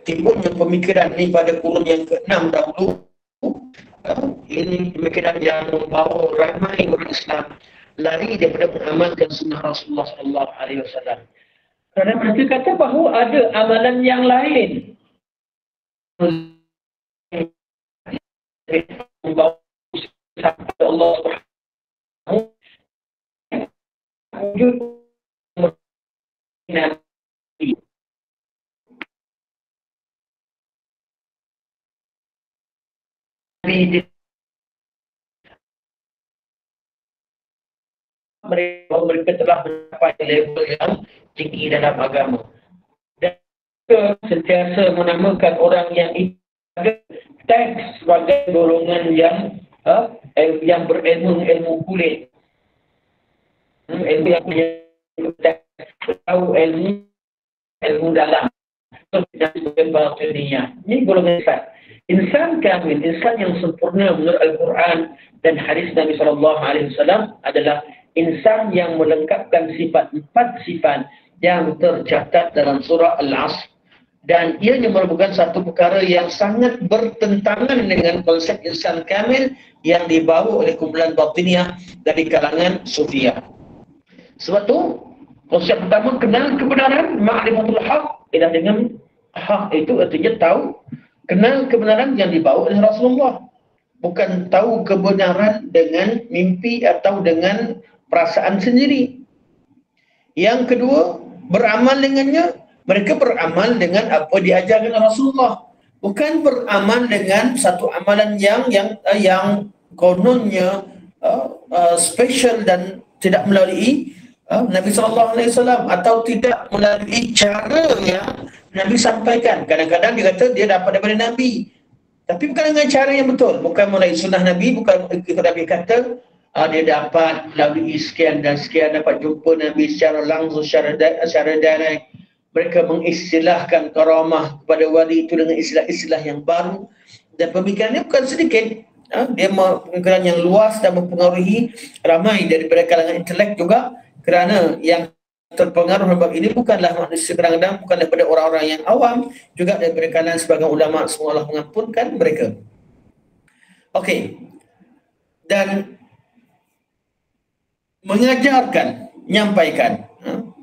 [SPEAKER 1] timbulnya pemikiran ini pada kurun yang ke-6 dahulu. Ini pemikiran yang membawa ramai orang Islam lari daripada mengamalkan sunnah Rasulullah SAW. Kerana mereka kata bahawa ada amalan yang lain membawa sampai Allah wujud nanti. Mereka telah mencapai level yang tinggi dalam agama, dan sentiasa menamakan orang yang teks sebagai golongan yang berilmu, ilmu kulit, ilmu yang punya tahu ilmu dalam, sebagai batiniah. Ini golongan insan kamil, insan yang sempurna menurut Al-Quran dan hadis Nabi SAW adalah insan yang melengkapkan 4 sifat yang tercatat dalam surah Al-Asr dan ianya merupakan satu perkara yang sangat bertentangan dengan konsep insan kamil yang dibawa oleh kumpulan batiniah dari kalangan Sufiyah. Sebab tu konsep pertama, kenal kebenaran, ma'rifatul haq, ialah dengan hak itu artinya tahu, kenal kebenaran yang dibawa oleh Rasulullah. Bukan tahu kebenaran dengan mimpi atau dengan perasaan sendiri. Yang kedua, beramal dengannya. Mereka beramal dengan apa diajarkan Rasulullah. Bukan beramal dengan satu amalan yang kononnya special dan tidak melalui Nabi SAW atau tidak melalui cara yang Nabi sampaikan. Kadang-kadang dia kata dia dapat daripada Nabi, tapi bukan dengan cara yang betul. Bukan melalui sunnah Nabi, bukan Nabi kata dia dapat melalui sekian dan sekian, dapat jumpa Nabi secara langsung, secara direct. Mereka mengistilahkan karamah kepada wali itu dengan istilah-istilah yang baru, dan pemikirannya bukan sedikit. Dia pemikiran yang luas dan mempengaruhi ramai daripada kalangan intelek juga, kerana yang terpengaruh dalam bab ini bukanlah manusia kadang-kadang, bukan daripada orang-orang yang awam, juga daripada kalangan sebagian ulama, semoga Allah mengampunkan mereka. Okey. Dan mengajarkan, menyampaikan.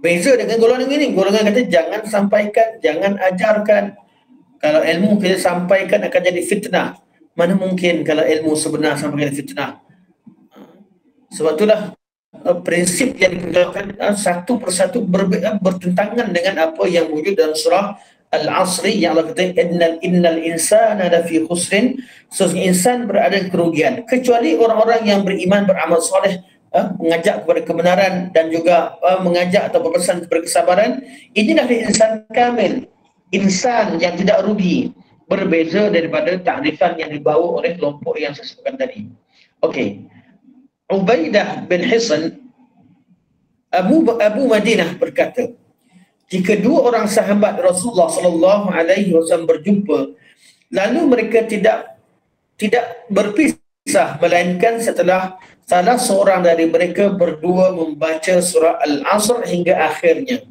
[SPEAKER 1] Beza dengan golongan ini. Golongan kata jangan sampaikan, jangan ajarkan. Kalau ilmu kita sampaikan akan jadi fitnah. Mana mungkin kalau ilmu sebenar sampai jadi fitnah. Sebab itulah prinsip yang diperlukan satu persatu bertentangan dengan apa yang wujud dalam surah Al-Asri yang Allah kata innal insana lafi khusrin. Sesungguhnya insan berada di kerugian kecuali orang-orang yang beriman, beramal soleh, mengajak kepada kebenaran dan juga mengajak atau berpesan kepada kesabaran. Inilah insan kamil, insan yang tidak rugi, berbeza daripada takrifan yang dibawa oleh kelompok yang saya sebutkan tadi. Okey. Ubaidah bin Hisan Abu Madinah berkata, jika dua orang sahabat Rasulullah SAW berjumpa, lalu mereka tidak berpisah melainkan setelah salah seorang dari mereka berdua membaca surah Al-Asr hingga akhirnya.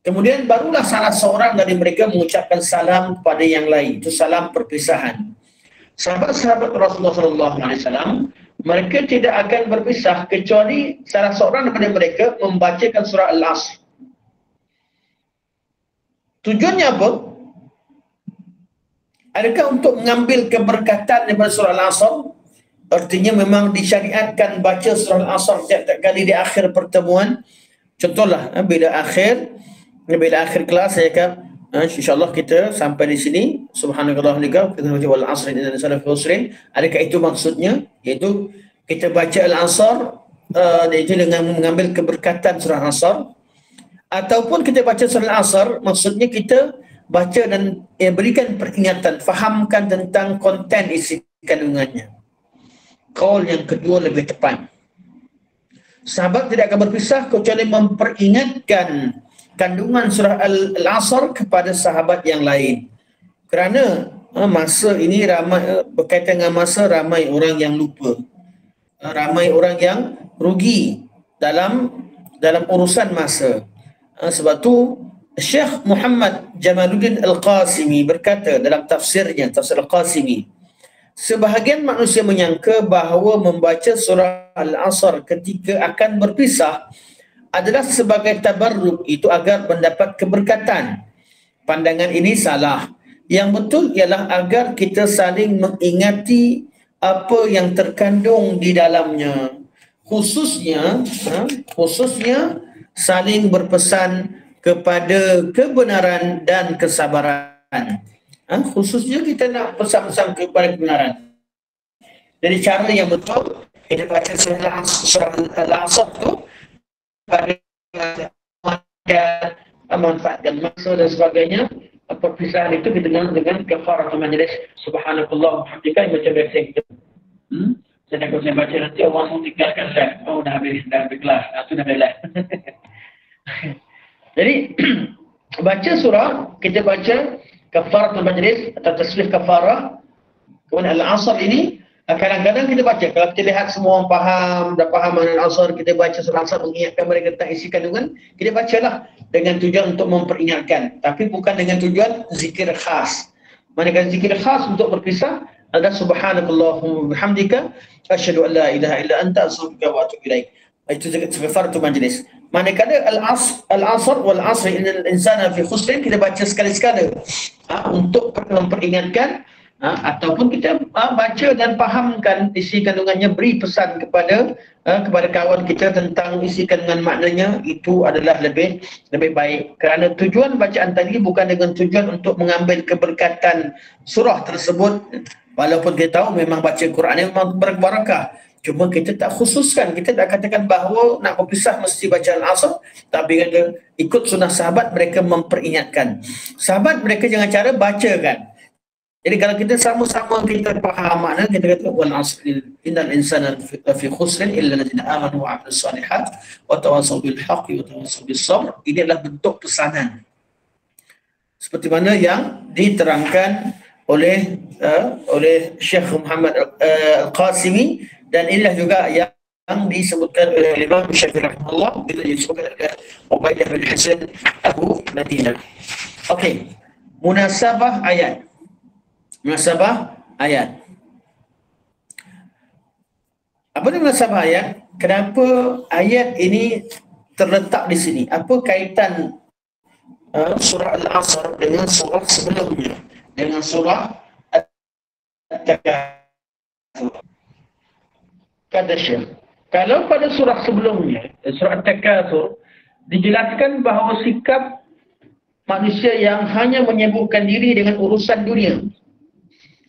[SPEAKER 1] Kemudian barulah salah seorang dari mereka mengucapkan salam kepada yang lain. Itu salam perpisahan. Sahabat-sahabat Rasulullah SAW, mereka tidak akan berpisah kecuali salah seorang daripada mereka membacakan surah Al-Asr. Tujuannya apa? Adakah untuk mengambil keberkatan daripada surah Al-Asr? Artinya memang disyariatkan baca surah Al-Asr setiap kali di akhir pertemuan. Contohlah, bila akhir kelas saya akan insyaAllah kita sampai di sini. Subhanakallah lika kita baca Al-Asr dan salah khusrin. Adakah itu maksudnya? Iaitu kita baca Al-Asr iaitu dengan mengambil keberkatan surah Al-Asr, ataupun kita baca surah Al-Asr maksudnya kita baca dan berikan peringatan, fahamkan tentang konten isi kandungannya. Kaul yang kedua lebih tepat. Sahabat tidak akan berpisah kecuali memperingatkan kandungan surah Al-Asr kepada sahabat yang lain. Kerana masa ini ramai, berkaitan dengan masa, ramai orang yang lupa. Ramai orang yang rugi dalam urusan masa. Sebab tu Syekh Muhammad Jamaluddin Al-Qasimi berkata dalam tafsirnya, tafsir Al-Qasimi, sebahagian manusia menyangka bahawa membaca surah Al-Asr ketika akan berpisah adalah sebagai tabarruk, itu agar mendapat keberkatan. Pandangan ini salah. Yang betul ialah agar kita saling mengingati apa yang terkandung di dalamnya. Khususnya saling berpesan kepada kebenaran dan kesabaran. Khususnya kita nak pesan-pesan kepada kebenaran. Jadi cara yang betul kita baca surah Al-Asr tu pada manfaatkan masa dan sebagainya. Perpisahan itu kita dengan kafaratul majlis. Subhanallah alhamdulillah, macam biasa kita. Saya takut saya baca nanti orang mau tinggalkan live. Oh dah habis kelas. Itu dah belah. Jadi baca surah, kita baca kafaratul majlis atau tasbih kafarah. Kemudian Al-Asr ini kadang-kadang kita baca, kalau kita lihat semua orang dah faham mana Al-Asr, kita baca surah Al-Asr mengingatkan mereka tentang isi kandungan, kita bacalah dengan tujuan untuk memperingatkan, tapi bukan dengan tujuan zikir khas. Manakala zikir khas untuk berpisah adalah subhanakallahumma bihamdika asyhadu an la ilaha illa anta astaghfiruka wa atubu ilaik. Itu kafaratu majlis. Manakala al-asr wal asr innal insana fi khusr, kita baca sekali-sekala untuk memperingatkan, ataupun kita baca dan fahamkan isi kandungannya, beri pesan kepada kawan kita tentang isi kandungan maknanya, itu adalah lebih baik. Kerana tujuan bacaan tadi bukan dengan tujuan untuk mengambil keberkatan surah tersebut, walaupun kita tahu memang baca Quran memang berbarakah, cuma kita tak khususkan, kita tak katakan bahawa nak berpisah mesti bacaan asar, tapi kata ikut sunnah sahabat, mereka memperingatkan sahabat, mereka jangan cara bacakan. Jadi kalau kita sama-sama kita faham makna, kita kata wal asr innal insana fi khusr illa alladziina aamanu wa 'amilus shalihat wa tawassaw bil haqqi wa tawassaw bis sabr. Ini adalah bentuk pesanan seperti mana yang diterangkan oleh Syekh Muhammad Al-Qasimi, dan inilah juga yang disebutkan oleh Imam Syafi'i rahimahullah bila disebutkan oleh Ubaidah bin Hasan Abu Madinah. Okey, munasabah ayat. Apa ni munasabah ayat? Kenapa ayat ini terletak di sini? Apa kaitan surah Al-Asr dengan surah sebelumnya, dengan surah At-Takatsur? Kata Syekh, kalau pada surah sebelumnya, surah At-Takatsur, dijelaskan bahawa sikap manusia yang hanya menyibukkan diri dengan urusan dunia,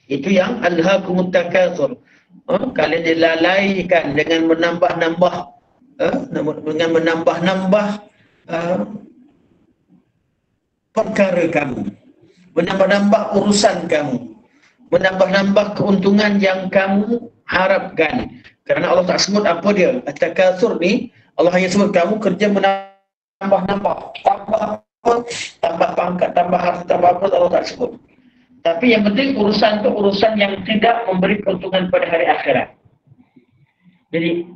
[SPEAKER 1] itu yang alhaakumut takatsur. Kalian dilalaikan dengan menambah-nambah perkara kamu, menambah-nambah urusan kamu, menambah-nambah keuntungan yang kamu harapkan. Kerana Allah tak sebut apa dia at-takatsur ni, Allah hanya sebut kamu kerja menambah-nambah, tambah pangkat, tambah harta, tambah apa, Allah tak sebut. Tapi yang penting urusan itu urusan yang tidak memberi keuntungan pada hari akhirat. Jadi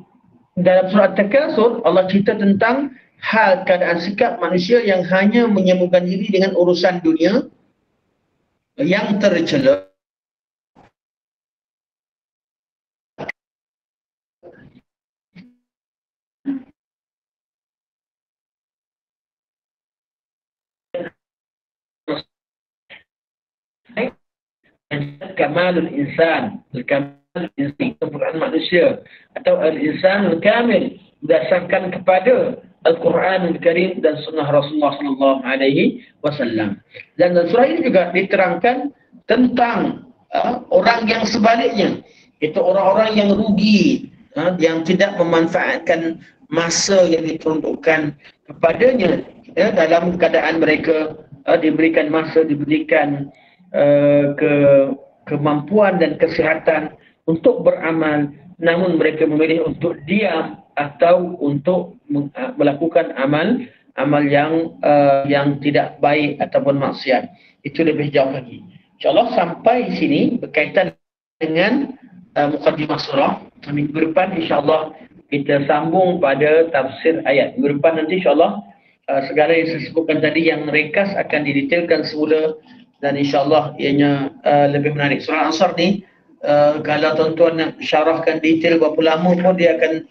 [SPEAKER 1] dalam surah At-Takatsur Allah cerita tentang hal keadaan sikap manusia yang hanya menyibukkan diri dengan urusan dunia yang tercela. Kamalul insan, kamalul insan, kesempurnaan manusia, atau al-insan al-kamil, berdasarkan kepada Al-Quran Al-Karim dan sunnah Rasulullah sallallahu alaihi wasallam. Dan dalam surah ini juga diterangkan tentang orang yang sebaliknya, itu orang-orang yang rugi, yang tidak memanfaatkan masa yang diperuntukkan kepadanya, dalam keadaan mereka diberikan masa, diberikan kemampuan dan kesihatan untuk beramal, namun mereka memilih untuk diam atau untuk melakukan amal yang tidak baik ataupun maksiat. Itu lebih jauh lagi. InsyaAllah sampai sini berkaitan dengan muqaddimah surah. Minggu depan insyaAllah kita sambung pada tafsir ayat. Minggu depan nanti insyaAllah segala yang saya sebutkan tadi yang ringkas akan didetailkan semula, dan insyaAllah ianya lebih menarik. Surah Asr ni kalau tuan-tuan nak syarahkan detail berapa lama pun dia akan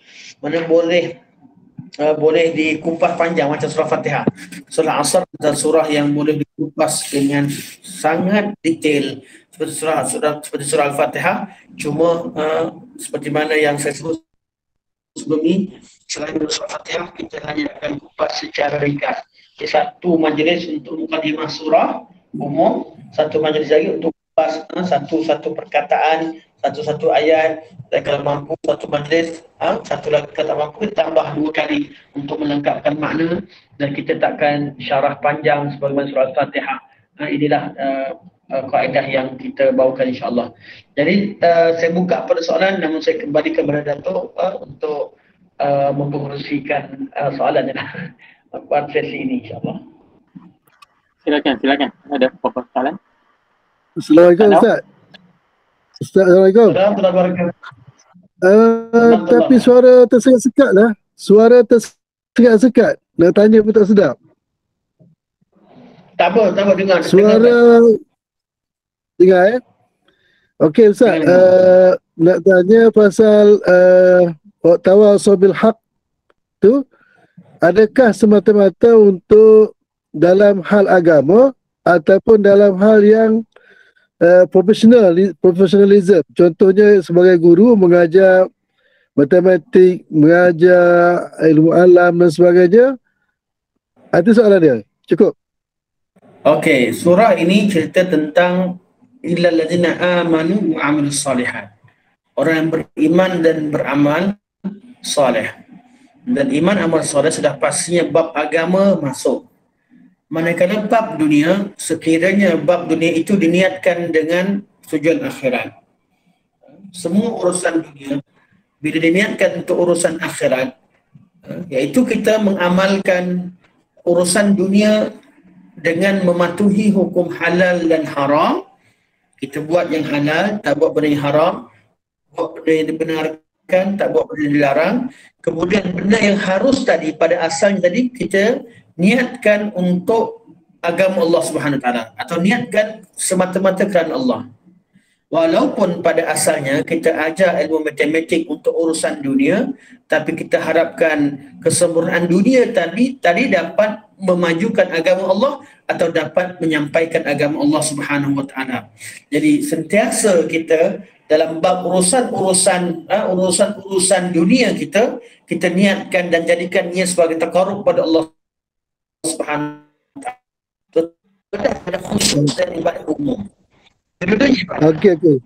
[SPEAKER 1] boleh dikupas panjang macam surah Fatihah. Surah Asr adalah surah yang boleh dikupas dengan sangat detail seperti surah Al-Fatihah, cuma seperti mana yang saya sebut sebelum ni, selain surah Fatihah kita hanya akan kupas secara ringkas. Satu majlis untuk mukadimah surah umum, satu majlis lagi untuk bahas satu perkataan, satu ayat, dan kalau mampu satu majlis, satu lagi kata mampu tambah 2 kali untuk melengkapkan makna, dan kita takkan syarah panjang sebagaimana surah Al-Fatihah. Inilah kaedah yang kita bawakan insyaAllah. Jadi saya buka pada soalan, namun saya kembali kepada Dato' untuk mempengerusikan soalan pada sesi ini insyaAllah.
[SPEAKER 2] Silakan. Ada apa-apa soalan?
[SPEAKER 3] Assalamualaikum Ustaz. Assalamualaikum. Tapi suara tersekat-sekat lah. Suara tersekat-sekat. Nak tanya pun tak sedap.
[SPEAKER 1] Tak apa dengar.
[SPEAKER 3] Suara dengar ya. Okey Ustaz, nak tanya pasal tawasul bil haq tu, adakah semata-mata untuk dalam hal agama ataupun dalam hal yang profesionalism? Contohnya sebagai guru mengajar matematik, mengajar ilmu alam dan sebagainya. Itu soalan dia. Cukup.
[SPEAKER 1] Okey, surah ini cerita tentang illal ladzina amanu wa amilus salihat. Orang yang beriman dan beramal soleh. Dan iman amal soleh sudah pastinya bab agama masuk. Manakala bab dunia, sekiranya bab dunia itu diniatkan dengan tujuan akhirat. Semua urusan dunia bila diniatkan untuk urusan akhirat, iaitu kita mengamalkan urusan dunia dengan mematuhi hukum halal dan haram. Kita buat yang halal, tak buat benda yang haram, buat benda yang dibenarkan, tak buat benda yang dilarang. Kemudian benda yang harus tadi, pada asalnya tadi kita niatkan untuk agama Allah Subhanahu Wa Taala atau niatkan semata-mata kerana Allah. Walaupun pada asalnya kita ajar ilmu matematik untuk urusan dunia, tapi kita harapkan kesempurnaan dunia tadi dapat memajukan agama Allah atau dapat menyampaikan agama Allah Subhanahu Wa Taala. Jadi sentiasa kita dalam bab urusan dunia kita niatkan dan jadikan ia sebagai taqarrub pada Allah Subhanahu Wa Taala. Ada khusus dan ibadat umum.
[SPEAKER 3] Okey.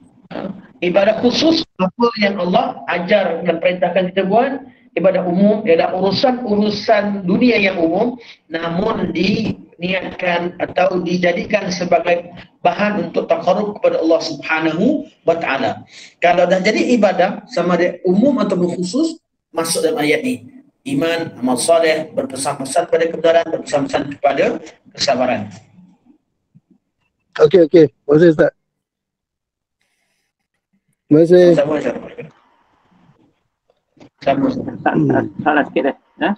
[SPEAKER 1] Ibadah khusus apa yang Allah ajar dan perintahkan kita buat. Ibadah umum ialah urusan dunia yang umum, namun diniatkan atau dijadikan sebagai bahan untuk taqarrub kepada Allah Subhanahu Wa Taala. Kalau dah jadi ibadah sama ada umum atau khusus, masuk dalam ayat ini. Iman, amal soleh, berpesan-pesan pada kebenaran, berpesan-pesan kepada kesabaran.
[SPEAKER 3] Okey. Terima kasih Ustaz. Terima kasih.
[SPEAKER 1] Sama.
[SPEAKER 2] Salah sikit dah.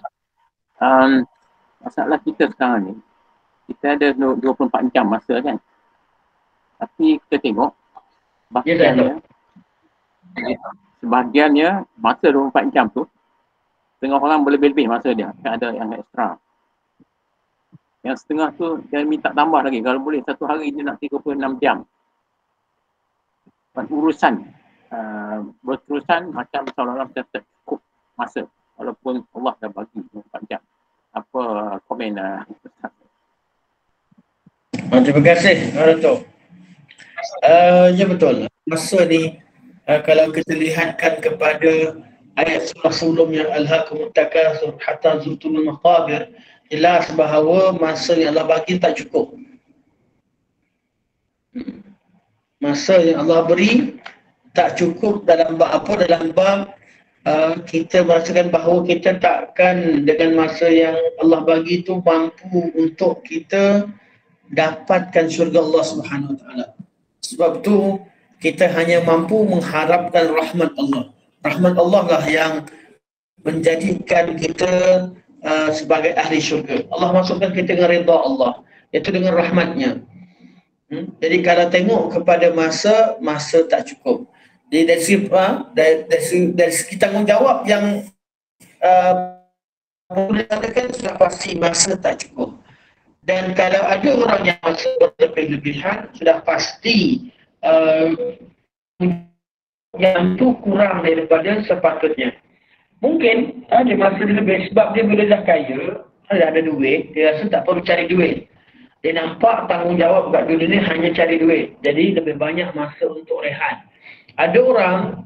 [SPEAKER 2] Masalah kita sekarang ni, kita ada 24 jam masa kan. Tapi kita tengok sebahagiannya masa 24 jam tu, setengah orang berlebih-lebih masa dia. Kan ada yang ekstra. Yang setengah tu dia minta tambah lagi. Kalau boleh satu hari dia nak 36 jam. Urusan berterusan macam seolah-olah kita tak cukup masa walaupun Allah dah bagi 24 jam. Apa komen
[SPEAKER 1] Terima kasih Dato'. Ya betul. Masa ni kalau kita lihatkan kepada ayat surah sebelumnya, Alhaakumut Takatsur hatta zurtumul maqabir, jelas bahawa masa yang Allah bagi tak cukup. Masa yang Allah beri tak cukup dalam bab apa? Dalam bab kita merasakan bahawa kita takkan dengan masa yang Allah bagi itu mampu untuk kita dapatkan syurga Allah Subhanahu Wa Taala. Sebab tu kita hanya mampu mengharapkan rahmat Allah. Rahmat Allah lah yang menjadikan kita sebagai ahli syurga. Allah masukkan kita dengan redha Allah, iaitu dengan rahmatnya. Jadi kalau tengok kepada masa tak cukup. Jadi dari segi tanggungjawab yang boleh katakan sudah pasti masa tak cukup. Dan kalau ada orang yang masa berlebihan, sudah pasti yang itu kurang daripada sepatutnya. Mungkin ada masa dia lebih sebab dia bila dah kaya, ada duit, dia rasa tak perlu cari duit. Dia nampak tanggungjawab kat dunia ni hanya cari duit. Jadi lebih banyak masa untuk rehat. Ada orang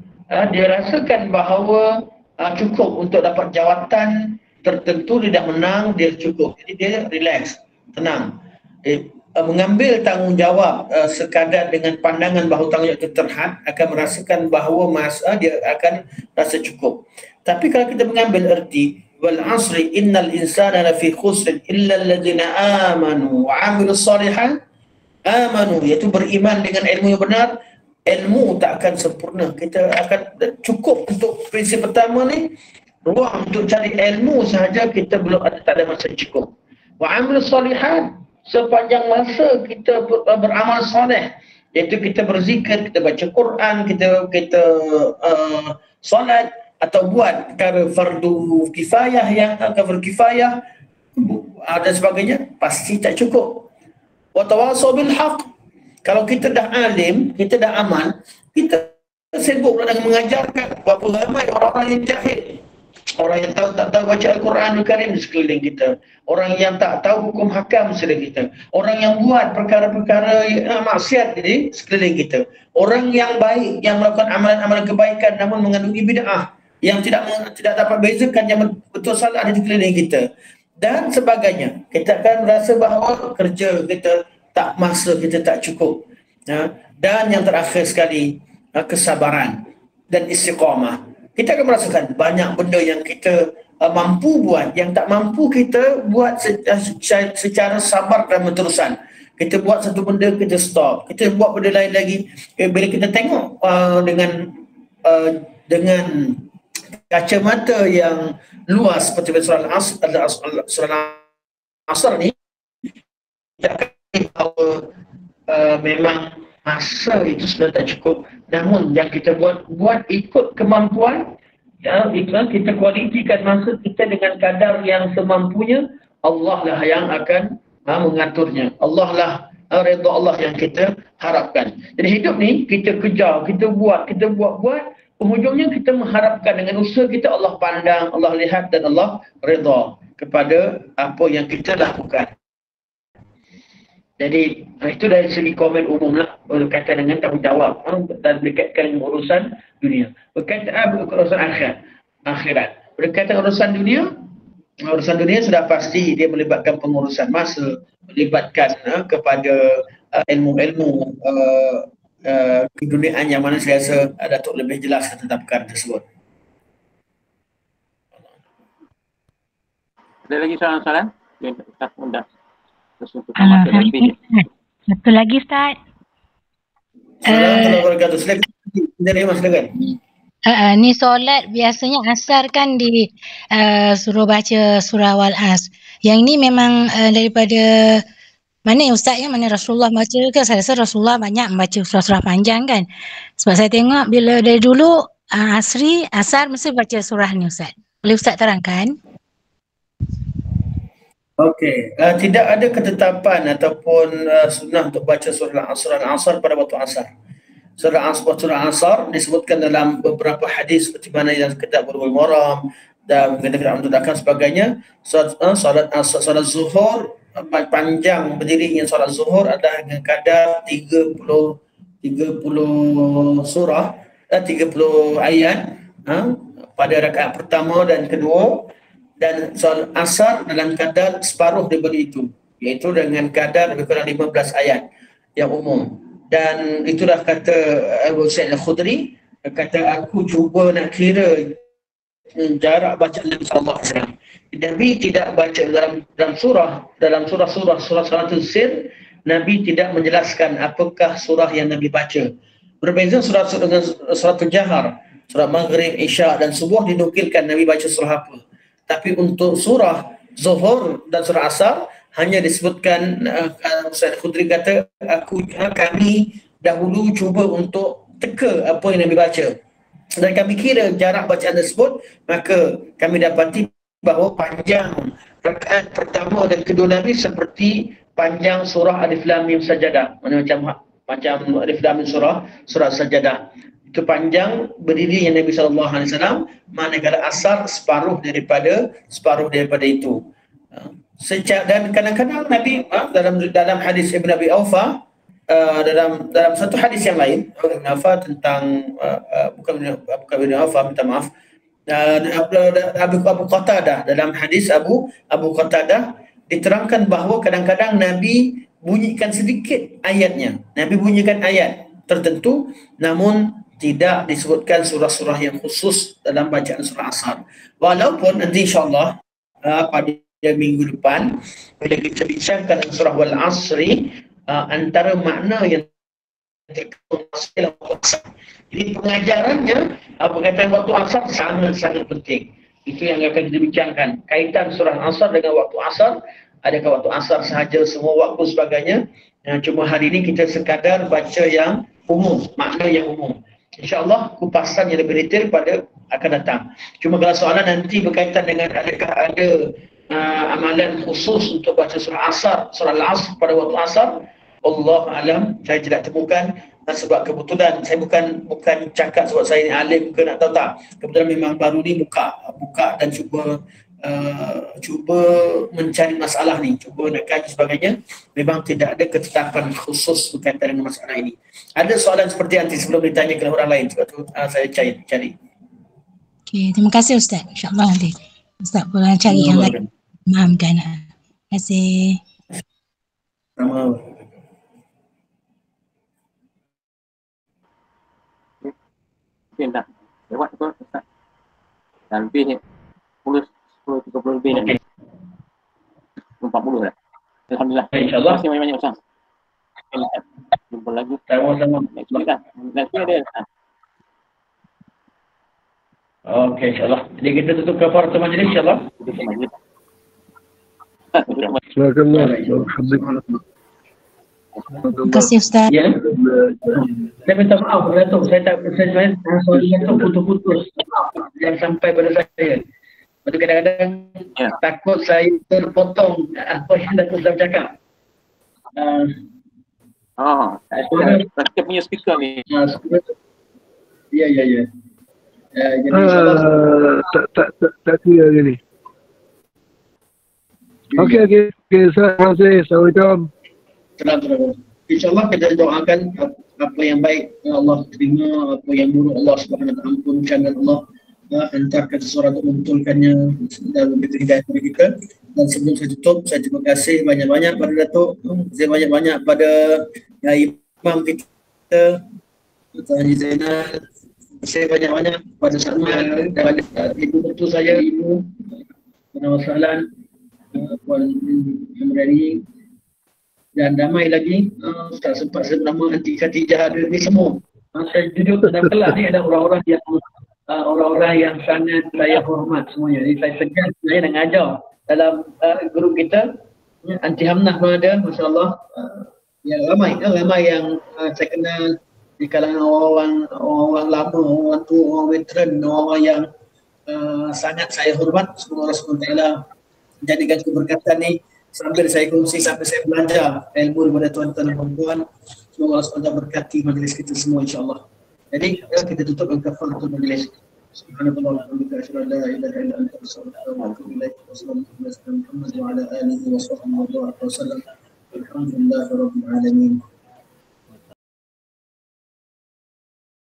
[SPEAKER 1] dia rasakan bahawa cukup untuk dapat jawatan tertentu, dia dah menang, dia cukup. Jadi dia relax, tenang. Mengambil tanggungjawab sekadar dengan pandangan bahawa tanggungjawab itu terhad, akan merasakan bahawa masa dia akan rasa cukup. Tapi kalau kita mengambil erti wal asri innal insana lafi khusr illa alladhina amanu wa amilus salihat, amanu iaitu beriman dengan ilmu yang benar. Ilmu tak akan sempurna. Kita akan cukup untuk prinsip pertama ni, ruang untuk cari ilmu sahaja kita belum ada, tak ada masa cukup. Wa amilus salihat, sepanjang masa kita beramal soleh, iaitu kita berzikir, kita baca Quran, kita solat atau buat perkara fardu kifayah yang fardu kifayah dan sebagainya, pasti tak cukup. Wa tawasau bil haq. Kalau kita dah alim, kita dah amal, kita sibuk dengan mengajarkan. Berapa ramai orang-orang yang jahil, orang yang tak tahu baca Al-Quranul Karim di sekeliling kita, orang yang tak tahu hukum hakam di sekeliling kita, orang yang buat perkara-perkara maksiat di sekeliling kita, orang yang baik yang melakukan amalan-amalan kebaikan namun mengandungi bid'ah yang tidak dapat bezakan yang betul salah ada di sekeliling kita dan sebagainya. Kita akan merasa bahawa kerja kita tak, masa kita tak cukup. Dan yang terakhir sekali, kesabaran dan istiqamah. Kita akan merasakan banyak benda yang kita mampu buat, yang tak mampu kita buat secara sabar dan berterusan. Kita buat satu benda, kita stop. Kita buat benda lain lagi. Bila kita tengok dengan kacamata yang luas seperti surah Al-Asr ni, kita akan bahawa memang masa itu sudah tak cukup. Namun yang kita buat ikut kemampuan, kita kualitikan masa kita dengan kadar yang semampunya. Allah lah yang akan mengaturnya. Allah lah, redha Allah yang kita harapkan. Jadi hidup ni kita kejar, kita buat, penghujungnya kita mengharapkan dengan usaha kita Allah pandang, Allah lihat dan Allah redha kepada apa yang kita lakukan. Jadi itu dari segi komen umum lah, berkaitan dengan tanggungjawab dan berkaitan dengan urusan dunia. Berkaitan dengan urusan akhirat. Berkaitan dengan urusan dunia sudah pasti dia melibatkan pengurusan masa, melibatkan kepada ilmu-ilmu keduniaan yang mana saya rasa Datuk lebih jelas tentang perkara tersebut.
[SPEAKER 2] Ada lagi soalan-soalan? Kita pun dah
[SPEAKER 4] Satu lagi Ustaz. Ni solat biasanya asar kan di suruh baca surah Wal-As. Yang ni memang daripada mana Ustaz yang mana Rasulullah baca ke? Saya rasa Rasulullah banyak membaca surah-surah panjang kan. Sebab saya tengok bila dari dulu asar mesti baca surah ni Ustaz. Boleh Ustaz terangkan?
[SPEAKER 1] Okey, tidak ada ketetapan ataupun sunnah untuk baca surah Al-Asr pada waktu asar. Surah Al-Asr disebutkan dalam beberapa hadis seperti mana yang kitab Bulughul Maram dan kitab Amdudakkan sebagainya. Salat zuhur panjang berdirinya salat zuhur adalah dengan kadar 30 surah, 30 ayat pada rakaat pertama dan kedua. Dan soal asar dalam kadar separuh daripada itu, iaitu dengan kadar lebih kurang 15 ayat yang umum. Dan itulah kata Abu Sa'id Al-Khudri, kata aku cuba nak kira jarak bacaan Nabi sallallahu alaihi wasallam. Nabi tidak baca dalam surah Salatul Sir, Nabi tidak menjelaskan apakah surah yang Nabi baca. Berbeza surah dengan Salatul Jahar, surah Maghrib, Isya dan Subuh dinukilkan Nabi baca surah apa. Tapi untuk surah Zuhur dan surah Asar hanya disebutkan Ustaz Khudri kata kami dahulu cuba untuk teka apa yang Nabi baca dan kami kira jarak bacaan tersebut, maka kami dapati bahawa panjang rakaat pertama dan kedua Nabi seperti panjang surah Alif Lam Mim Sajadah. Macam Alif Lam Mim surah Sajadah. Itu panjang berdirinya Nabi SAW, manakala asar separuh daripada itu. Dan kadang-kadang Nabi dalam hadis Ibn Abi Awfa, dalam satu hadis yang lain, Ibn Awfa tentang bukan Ibn Awfa, minta maaf, Abu Qatadah, dalam hadis Abu Qatadah diterangkan bahawa kadang-kadang Nabi bunyikan sedikit ayatnya. Nabi bunyikan ayat tertentu, namun tidak disebutkan surah-surah yang khusus dalam bacaan surah Asar. Walaupun nanti insyaAllah pada minggu depan bila kita bincangkan surah Wal-Asri, antara makna yang terkandung dalam waktu. Jadi pengajarannya berkaitan waktu Asar sangat-sangat penting. Itu yang akan kita bincangkan. Kaitan surah Asar dengan waktu Asar adakah waktu asar sahaja, semua waktu sebagainya. Cuma hari ini kita sekadar baca yang umum, makna yang umum. InsyaAllah kupasan yang lebih detail pada akan datang. Cuma kalau soalan nanti berkaitan dengan adakah ada amalan khusus untuk baca surah Asar, surah Al-Asr pada waktu Asar, Allah alam, saya tidak temukan. Sebab kebetulan saya bukan cakap sebab saya ni alim ke nak tahu tak. Kebetulan memang baru ni buka dan cuba mencari masalah ni, cuba nak kaji sebagainya. Memang tidak ada ketetapan khusus berkaitan dengan masalah ini. Ada soalan seperti nanti sebelum ditanya ke orang lain, sebab tu saya cari.
[SPEAKER 4] Okey, terima kasih Ustaz. InsyaAllah nanti Ustaz boleh cari yang lain. Maafkan. Terima kasih.
[SPEAKER 1] Sama.
[SPEAKER 2] Mungkin dah lewat tu Ustaz. Dan lebih ni 10-30 lebih ni. 40 dah. Alhamdulillah.
[SPEAKER 1] InsyaAllah.
[SPEAKER 2] Terima kasih banyak-banyak Ustaz. Jumpa lagi.
[SPEAKER 1] Sama-sama.
[SPEAKER 2] Next week kan. Next week ada Ustaz.
[SPEAKER 1] Okey, insyaAllah. Jadi kita tutup kafaratul majlis insyaAllah.
[SPEAKER 2] Tutup majlis.
[SPEAKER 3] Barakallah. Alhamdulillah.
[SPEAKER 4] Terima kasih Ustaz.
[SPEAKER 1] Ya. Saya minta maaf kepada Datuk. Saya soalan Datuk putus-putus yang sampai pada saya. Lepas tu kadang-kadang takut saya terpotong apa yang Datuk sudah bercakap.
[SPEAKER 2] Kita punya speaker ni.
[SPEAKER 1] Ya. Jadi insyaAllah.
[SPEAKER 3] Tak clear hari ni. Okey. Terima kasih. Assalamualaikum.
[SPEAKER 1] Tenang. InsyaAllah kita doakan apa yang baik Allah terima, apa yang buruk Allah Subhanahu Wa Taala ampunkan, dan Allah hantarkan sesuatu untuk membetulkannya dan memberi hidayah kepada kita. Dan sebelum saya tutup, saya terima kasih banyak-banyak pada Datuk, saya banyak-banyak pada imam kita, Tuan Haji Zainal, saya banyak-banyak pada Salman dan pada ibu betul saya, ibu Puan Wasalan, Puan Hamdani, dan ramai lagi. Tak sempat sebut nama Aunty Khatijah ada ni semua. Saya jujur dalam kelas ni ada orang-orang yang sangat saya hormat semuanya. Jadi saya segan sebenarnya nak ngajar dalam grup kita. Aunty Hamnah pun ada, masya-Allah. Yang ramai yang saya kenal di kalangan orang lama, orang tua, orang veteran, orang yang sangat saya hormat. Semoga Allah SWT jadikan keberkatan ni sambil saya kongsi, sambil saya belajar ilmu daripada tuan-tuan dan puan-puan. Semoga Allah SWT berkati majlis kita semua insyaAllah. Jadi kita tutup dengan kafaratul majlis. Subhanallah walhamdulillah asyhadu an la ilaha illa anta astaghfiruka wa atubu ilaik. Wassalamualaikum warahmatullahi wabarakatuh wa ala alihi wa sahbihi wa sallam. Alhamdulillahirabbil alamin.